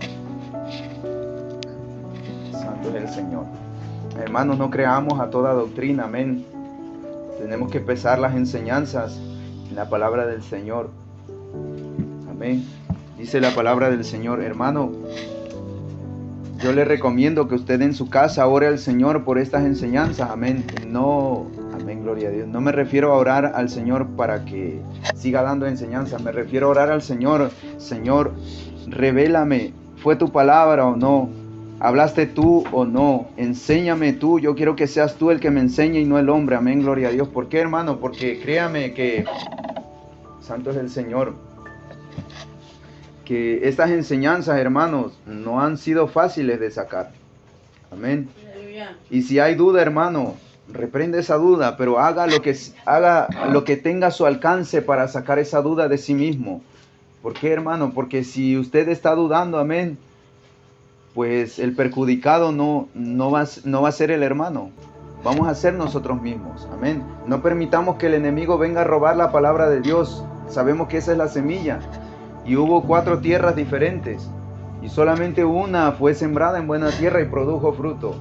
Santo es el Señor. Hermanos, no creamos a toda doctrina, amén. Tenemos que pesar las enseñanzas en la palabra del Señor, amén. Dice la palabra del Señor, hermano, yo le recomiendo que usted en su casa ore al Señor por estas enseñanzas, amén. No, amén, gloria a Dios. No me refiero a orar al Señor para que siga dando enseñanzas, me refiero a orar al Señor. Señor, revélame, ¿fue tu palabra o no? ¿Hablaste tú o no? Enséñame tú, yo quiero que seas tú el que me enseñe y no el hombre, amén, gloria a Dios. ¿Por qué, hermano? Porque créame que, santo es el Señor, que estas enseñanzas, hermanos, no han sido fáciles de sacar, amén. Y si hay duda, hermano, reprende esa duda, pero haga lo que tenga a su alcance para sacar esa duda de sí mismo. ¿Por qué, hermano? Porque si usted está dudando, amén, pues el perjudicado no va a ser el hermano, vamos a ser nosotros mismos, amén. No permitamos que el enemigo venga a robar la palabra de Dios. Sabemos que esa es la semilla, y hubo 4 tierras diferentes, y solamente una fue sembrada en buena tierra y produjo fruto.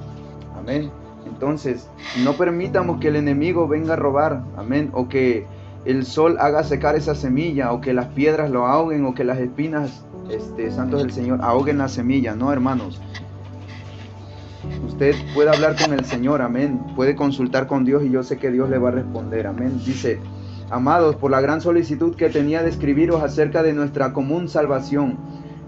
Amén. Entonces, no permitamos que el enemigo venga a robar, amén, o que el sol haga secar esa semilla, o que las piedras lo ahoguen, o que las espinas, santos del Señor, ahoguen la semilla. No, hermanos. Usted puede hablar con el Señor, amén. Puede consultar con Dios y yo sé que Dios le va a responder, amén. Dice: amados, por la gran solicitud que tenía de escribiros acerca de nuestra común salvación,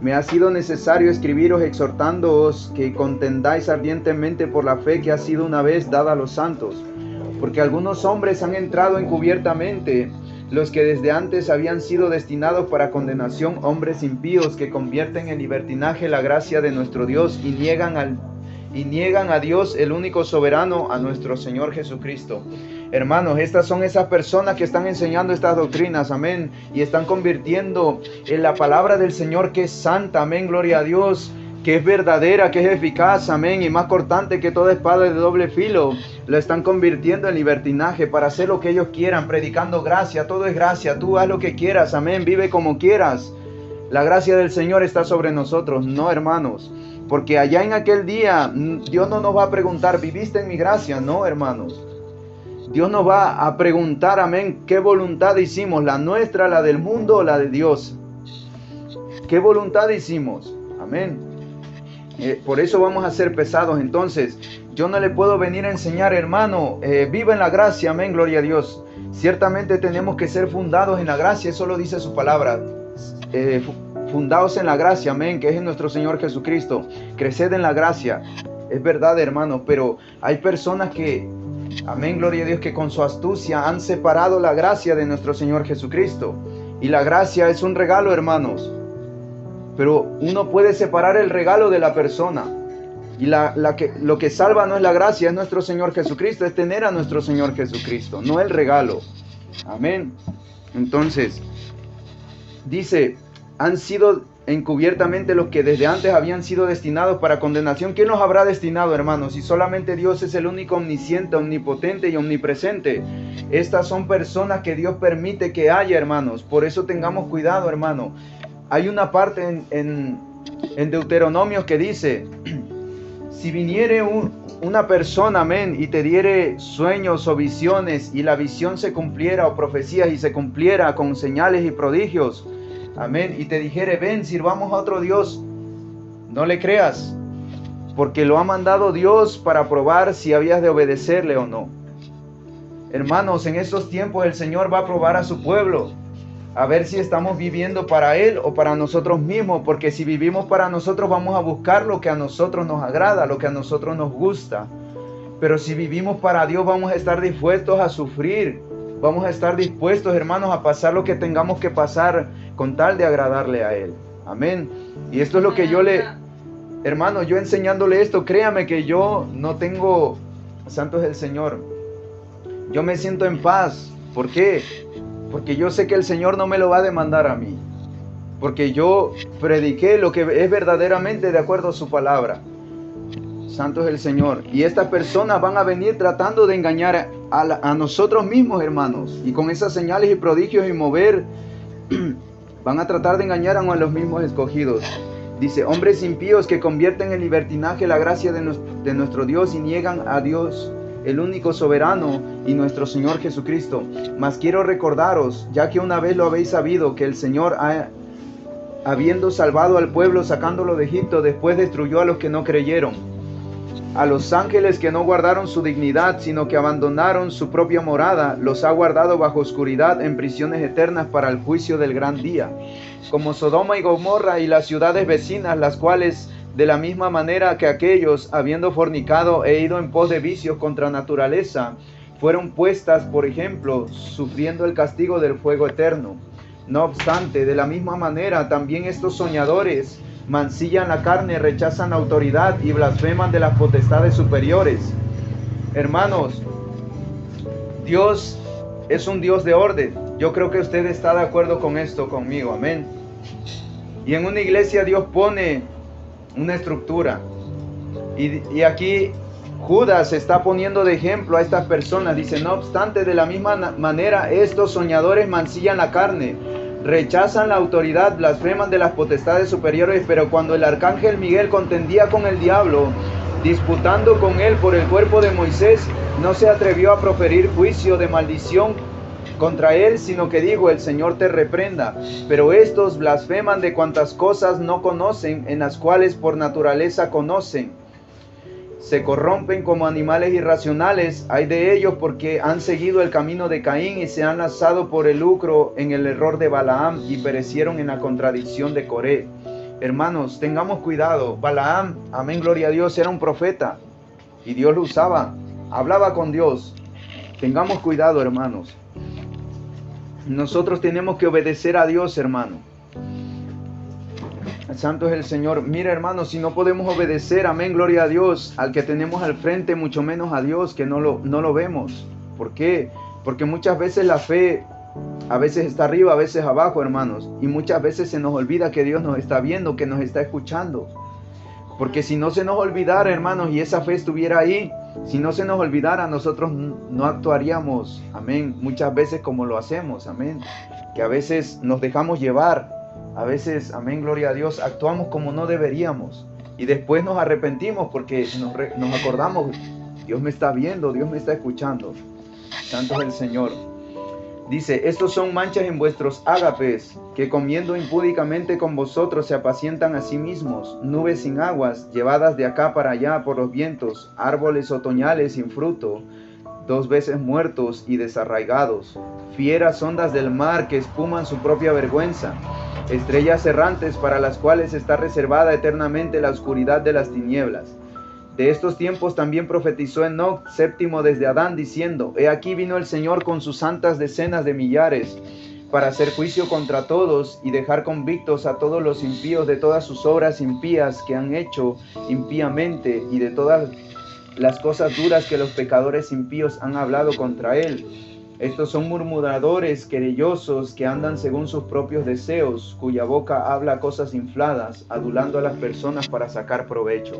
me ha sido necesario escribiros exhortándoos que contendáis ardientemente por la fe que ha sido una vez dada a los santos. Porque algunos hombres han entrado encubiertamente, los que desde antes habían sido destinados para condenación, hombres impíos que convierten en libertinaje la gracia de nuestro Dios y niegan a Dios, el único soberano, a nuestro Señor Jesucristo. Hermanos, estas son esas personas que están enseñando estas doctrinas, amén, y están convirtiendo en la palabra del Señor, que es santa, amén, gloria a Dios, que es verdadera, que es eficaz, amén, y más cortante que toda espada de doble filo. Lo están convirtiendo en libertinaje para hacer lo que ellos quieran, predicando gracia. Todo es gracia, tú haz lo que quieras, amén, vive como quieras. La gracia del Señor está sobre nosotros. No, hermanos, porque allá en aquel día Dios no nos va a preguntar: ¿viviste en mi gracia? No, hermanos. Dios nos va a preguntar, amén, ¿qué voluntad hicimos? ¿La nuestra, la del mundo o la de Dios? ¿Qué voluntad hicimos? Amén. Por eso vamos a ser pesados. Entonces, yo no le puedo venir a enseñar, hermano, viva en la gracia, amén, gloria a Dios. Ciertamente tenemos que ser fundados en la gracia, eso lo dice su palabra. Fundados en la gracia, amén, que es en nuestro Señor Jesucristo. Creced en la gracia. Es verdad, hermanos, pero hay personas que, amén, gloria a Dios, que con su astucia han separado la gracia de nuestro Señor Jesucristo. Y la gracia es un regalo, hermanos. Pero uno puede separar el regalo de la persona. Y lo que salva no es la gracia, es nuestro Señor Jesucristo, es tener a nuestro Señor Jesucristo, no el regalo. Amén. Entonces, dice: han sido encubiertamente los que desde antes habían sido destinados para condenación. ¿Quién los habrá destinado, hermanos? Si solamente Dios es el único omnisciente, omnipotente y omnipresente. Estas son personas que Dios permite que haya, hermanos. Por eso tengamos cuidado, hermano. Hay una parte en Deuteronomios que dice: si viniere una persona, amén, y te diere sueños o visiones, y la visión se cumpliera, o profecías, y se cumpliera con señales y prodigios, amén, y te dijere: ven, sirvamos a otro Dios, no le creas, porque lo ha mandado Dios para probar si habías de obedecerle o no. Hermanos, en estos tiempos el Señor va a probar a su pueblo, a ver si estamos viviendo para Él o para nosotros mismos, porque si vivimos para nosotros vamos a buscar lo que a nosotros nos agrada, lo que a nosotros nos gusta. Pero si vivimos para Dios vamos a estar dispuestos a sufrir, vamos a estar dispuestos, hermanos, a pasar lo que tengamos que pasar con tal de agradarle a Él. Amén. Y esto es lo que hermano, yo enseñándole esto, créame que yo no tengo, santo es el Señor, yo me siento en paz. ¿Por qué? Porque yo sé que el Señor no me lo va a demandar a mí. Porque yo prediqué lo que es verdaderamente de acuerdo a su palabra. Santo es el Señor. Y estas personas van a venir tratando de engañar a nosotros mismos, hermanos. Y con esas señales y prodigios y mover, van a tratar de engañar a los mismos escogidos. Dice: hombres impíos que convierten en libertinaje la gracia de nuestro Dios y niegan a Dios, el único soberano, y nuestro Señor Jesucristo. Mas quiero recordaros, ya que una vez lo habéis sabido, que el Señor, habiendo salvado al pueblo sacándolo de Egipto, después destruyó a los que no creyeron, a los ángeles que no guardaron su dignidad, sino que abandonaron su propia morada, los ha guardado bajo oscuridad en prisiones eternas para el juicio del gran día, como Sodoma y Gomorra y las ciudades vecinas, las cuales, de la misma manera que aquellos, habiendo fornicado e ido en pos de vicios contra naturaleza, fueron puestas, por ejemplo, sufriendo el castigo del fuego eterno. No obstante, de la misma manera, también estos soñadores mancillan la carne, rechazan la autoridad y blasfeman de las potestades superiores. Hermanos, Dios es un Dios de orden. Yo creo que usted está de acuerdo con esto conmigo, amén. Y en una iglesia Dios pone una estructura. Y aquí Judas está poniendo de ejemplo a estas personas. Dice: no obstante, de la misma manera estos soñadores mancillan la carne, rechazan la autoridad, blasfeman de las potestades superiores, pero cuando el arcángel Miguel contendía con el diablo, disputando con él por el cuerpo de Moisés, no se atrevió a proferir juicio de maldición contra él, sino que dijo: el Señor te reprenda. Pero estos blasfeman de cuantas cosas no conocen, en las cuales por naturaleza conocen. Se corrompen como animales irracionales. Hay de ellos porque han seguido el camino de Caín y se han lanzado por el lucro en el error de Balaam y perecieron en la contradicción de Coré. Hermanos, tengamos cuidado. Balaam, amén, gloria a Dios, era un profeta y Dios lo usaba, hablaba con Dios. Tengamos cuidado, hermanos. Nosotros tenemos que obedecer a Dios, hermano. Santo es el Señor. Mira, hermano, si no podemos obedecer, amén, gloria a Dios, al que tenemos al frente, mucho menos a Dios, que no lo vemos. ¿Por qué? Porque muchas veces la fe, a veces está arriba, a veces abajo, hermanos. Y muchas veces se nos olvida que Dios nos está viendo, que nos está escuchando. Porque si no se nos olvidara, hermanos, y esa fe estuviera ahí, si no se nos olvidara, nosotros no actuaríamos, amén, muchas veces como lo hacemos, amén. Que a veces nos dejamos llevar. A veces, amén, gloria a Dios, actuamos como no deberíamos y después nos arrepentimos porque nos acordamos: Dios me está viendo, Dios me está escuchando. Santo es el Señor. Dice: estos son manchas en vuestros ágapes, que comiendo impúdicamente con vosotros se apacientan a sí mismos, nubes sin aguas, llevadas de acá para allá por los vientos, árboles otoñales sin fruto, 2 veces muertos y desarraigados, fieras ondas del mar que espuman su propia vergüenza, estrellas errantes para las cuales está reservada eternamente la oscuridad de las tinieblas. De estos tiempos también profetizó Enoc, séptimo desde Adán, diciendo: he aquí vino el Señor con sus santas decenas de millares, para hacer juicio contra todos y dejar convictos a todos los impíos de todas sus obras impías que han hecho impíamente y de todas las cosas duras que los pecadores impíos han hablado contra él. Estos son murmuradores, querellosos, que andan según sus propios deseos, cuya boca habla cosas infladas, adulando a las personas para sacar provecho.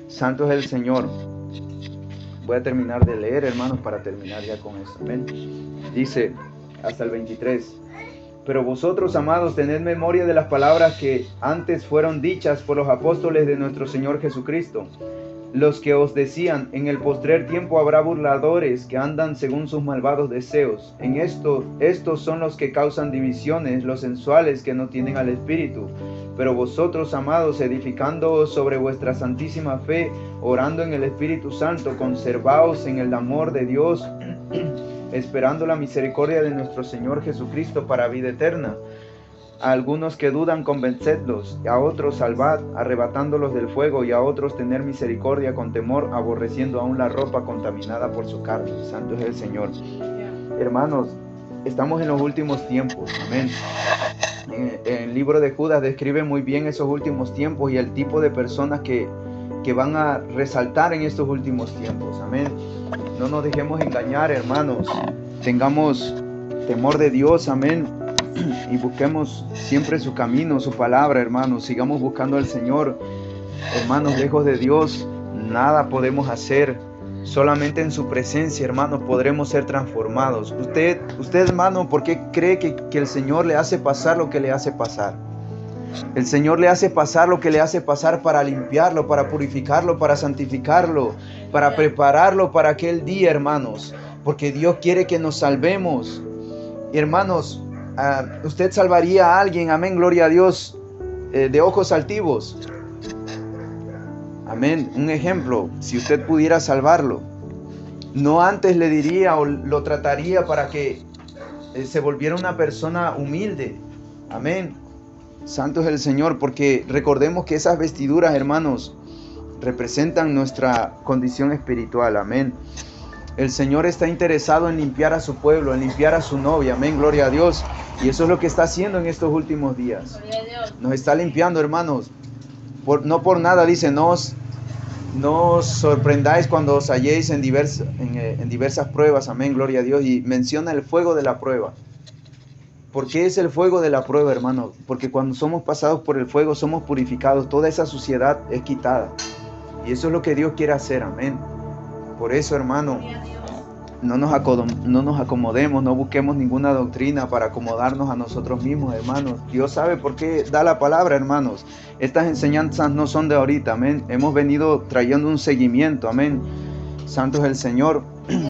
Santo es el Señor. Voy a terminar de leer, hermanos, para terminar ya con esto. Amén. Dice hasta el 23. Pero vosotros, amados, tened memoria de las palabras que antes fueron dichas por los apóstoles de nuestro Señor Jesucristo, los que os decían: en el postrer tiempo habrá burladores que andan según sus malvados deseos. Estos son los que causan divisiones, los sensuales que no tienen al Espíritu. Pero vosotros, amados, edificándoos sobre vuestra santísima fe, orando en el Espíritu Santo, conservaos en el amor de Dios, esperando la misericordia de nuestro Señor Jesucristo para vida eterna. A algunos que dudan convencedlos, a otros salvad, arrebatándolos del fuego, y a otros tener misericordia con temor, aborreciendo aún la ropa contaminada por su carne. Santo es el Señor. Hermanos, estamos en los últimos tiempos, amén. El libro de Judas describe muy bien esos últimos tiempos y el tipo de personas que van a resaltar en estos últimos tiempos, amén. No nos dejemos engañar, hermanos. Tengamos temor de Dios, amén. Y busquemos siempre su camino, su palabra, hermanos. Sigamos buscando al Señor. Hermanos, lejos de Dios nada podemos hacer. Solamente en su presencia, hermanos, podremos ser transformados. Usted, hermano, ¿por qué cree que el Señor le hace pasar lo que le hace pasar? El Señor le hace pasar lo que le hace pasar para limpiarlo, para purificarlo, para santificarlo, para prepararlo para aquel día, hermanos. Porque Dios quiere que nos salvemos. Hermanos, usted salvaría a alguien, amén, gloria a Dios, de ojos altivos. Amén. Un ejemplo, si usted pudiera salvarlo, no antes le diría o lo trataría para que se volviera una persona humilde. Amén. Santo es el Señor, porque recordemos que esas vestiduras, hermanos, representan nuestra condición espiritual. Amén. El Señor está interesado en limpiar a su pueblo, en limpiar a su novia. Amén, gloria a Dios. Y eso es lo que está haciendo en estos últimos días. Nos está limpiando, hermanos. No por nada dice: no os sorprendáis cuando os halléis en diversas pruebas. Amén, gloria a Dios. Y menciona el fuego de la prueba. ¿Por qué es el fuego de la prueba, hermano? Porque cuando somos pasados por el fuego somos purificados. Toda esa suciedad es quitada. Y eso es lo que Dios quiere hacer. Amén. Por eso, hermano, no nos acomodemos, no busquemos ninguna doctrina para acomodarnos a nosotros mismos, hermanos. Dios sabe por qué da la palabra, hermanos. Estas enseñanzas no son de ahorita, amén. Hemos venido trayendo un seguimiento, amén. Santo es el Señor.